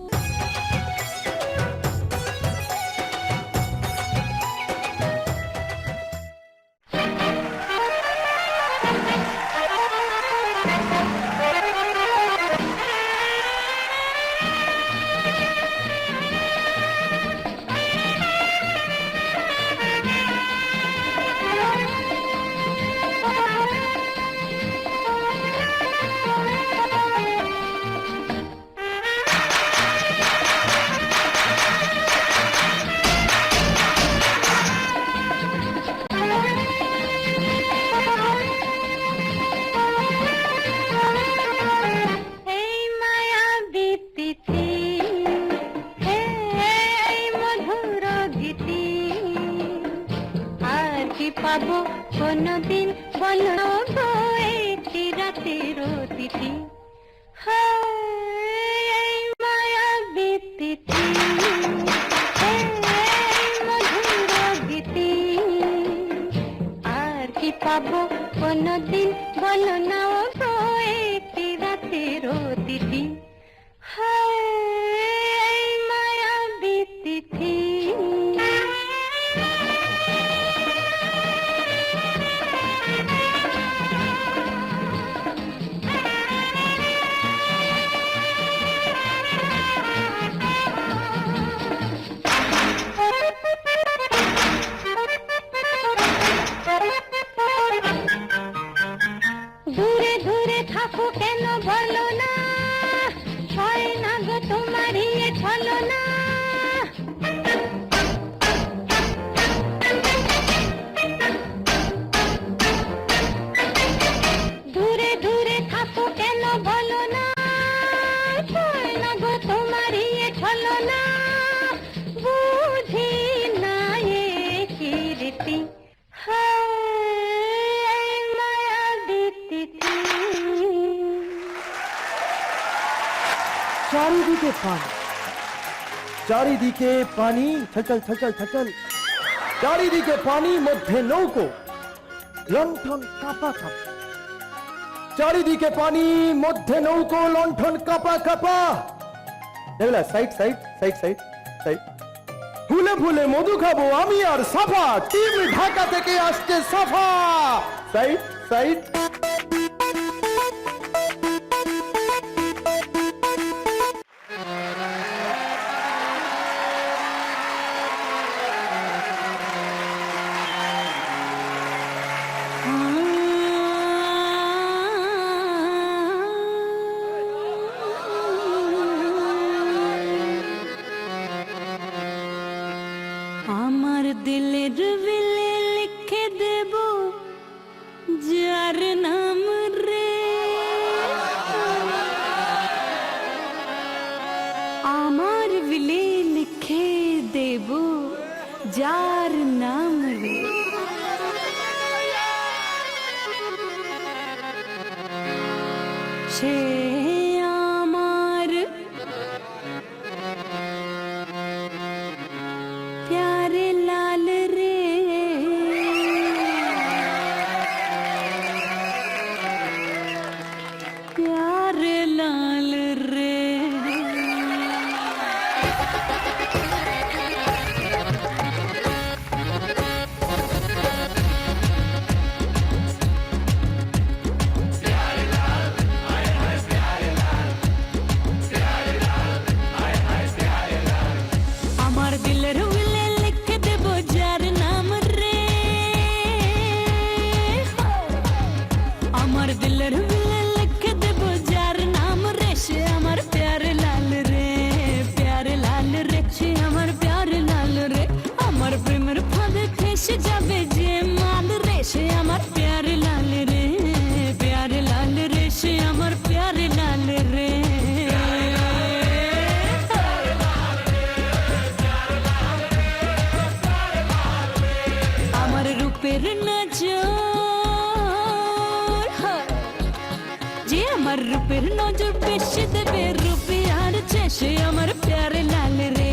এই মায়াবী তিথি, এই মধুর গীতি, আর কি পাবো কোনদিন বলো গো একটি রাতের অতিথি। এই মায়াবী তিথি, এই মধুর গীতি, আর কি পাবো কোনদিন বলো না গো একটি রাতের অতিথি। এই মায়াবী তিথি। দূরে দূরে থাকো কেন বলো না, হয় না গো তোমারই ছলো না। দূরে দূরে থাকো কেন বলো না, হয় না গো তোমারই ছলো না। বুঝি না এ কি রীতি, এই মায়াবী তিথি। চারিদিকে পানি, চারিদিকে পানি, ছচল ছচল ছচল, চারিদিকে পানি, মধ্যে নৌকো, লণ্ঠন কাঁপা কাঁপা। চারিদিকে পানি, মধ্যে নৌকো, লণ্ঠন কাঁপা কাঁপা। দেখলা, side side side side side. ফুলে ফুলে মধু খাবো আমি আর সাফা, টিম ঢাকা থেকে আসছে সাফা। Side side. আমার দিলের বিলে লিখে দেব যার নাম রে, আমার বিলে লিখে দেব যার নাম রে। সে আমার प्यारे लाल रे, प्यारे लाल रे। আমার রূপের নজর বেশি দেবে রূপে আর চেষে আমার প্যারে লাল রে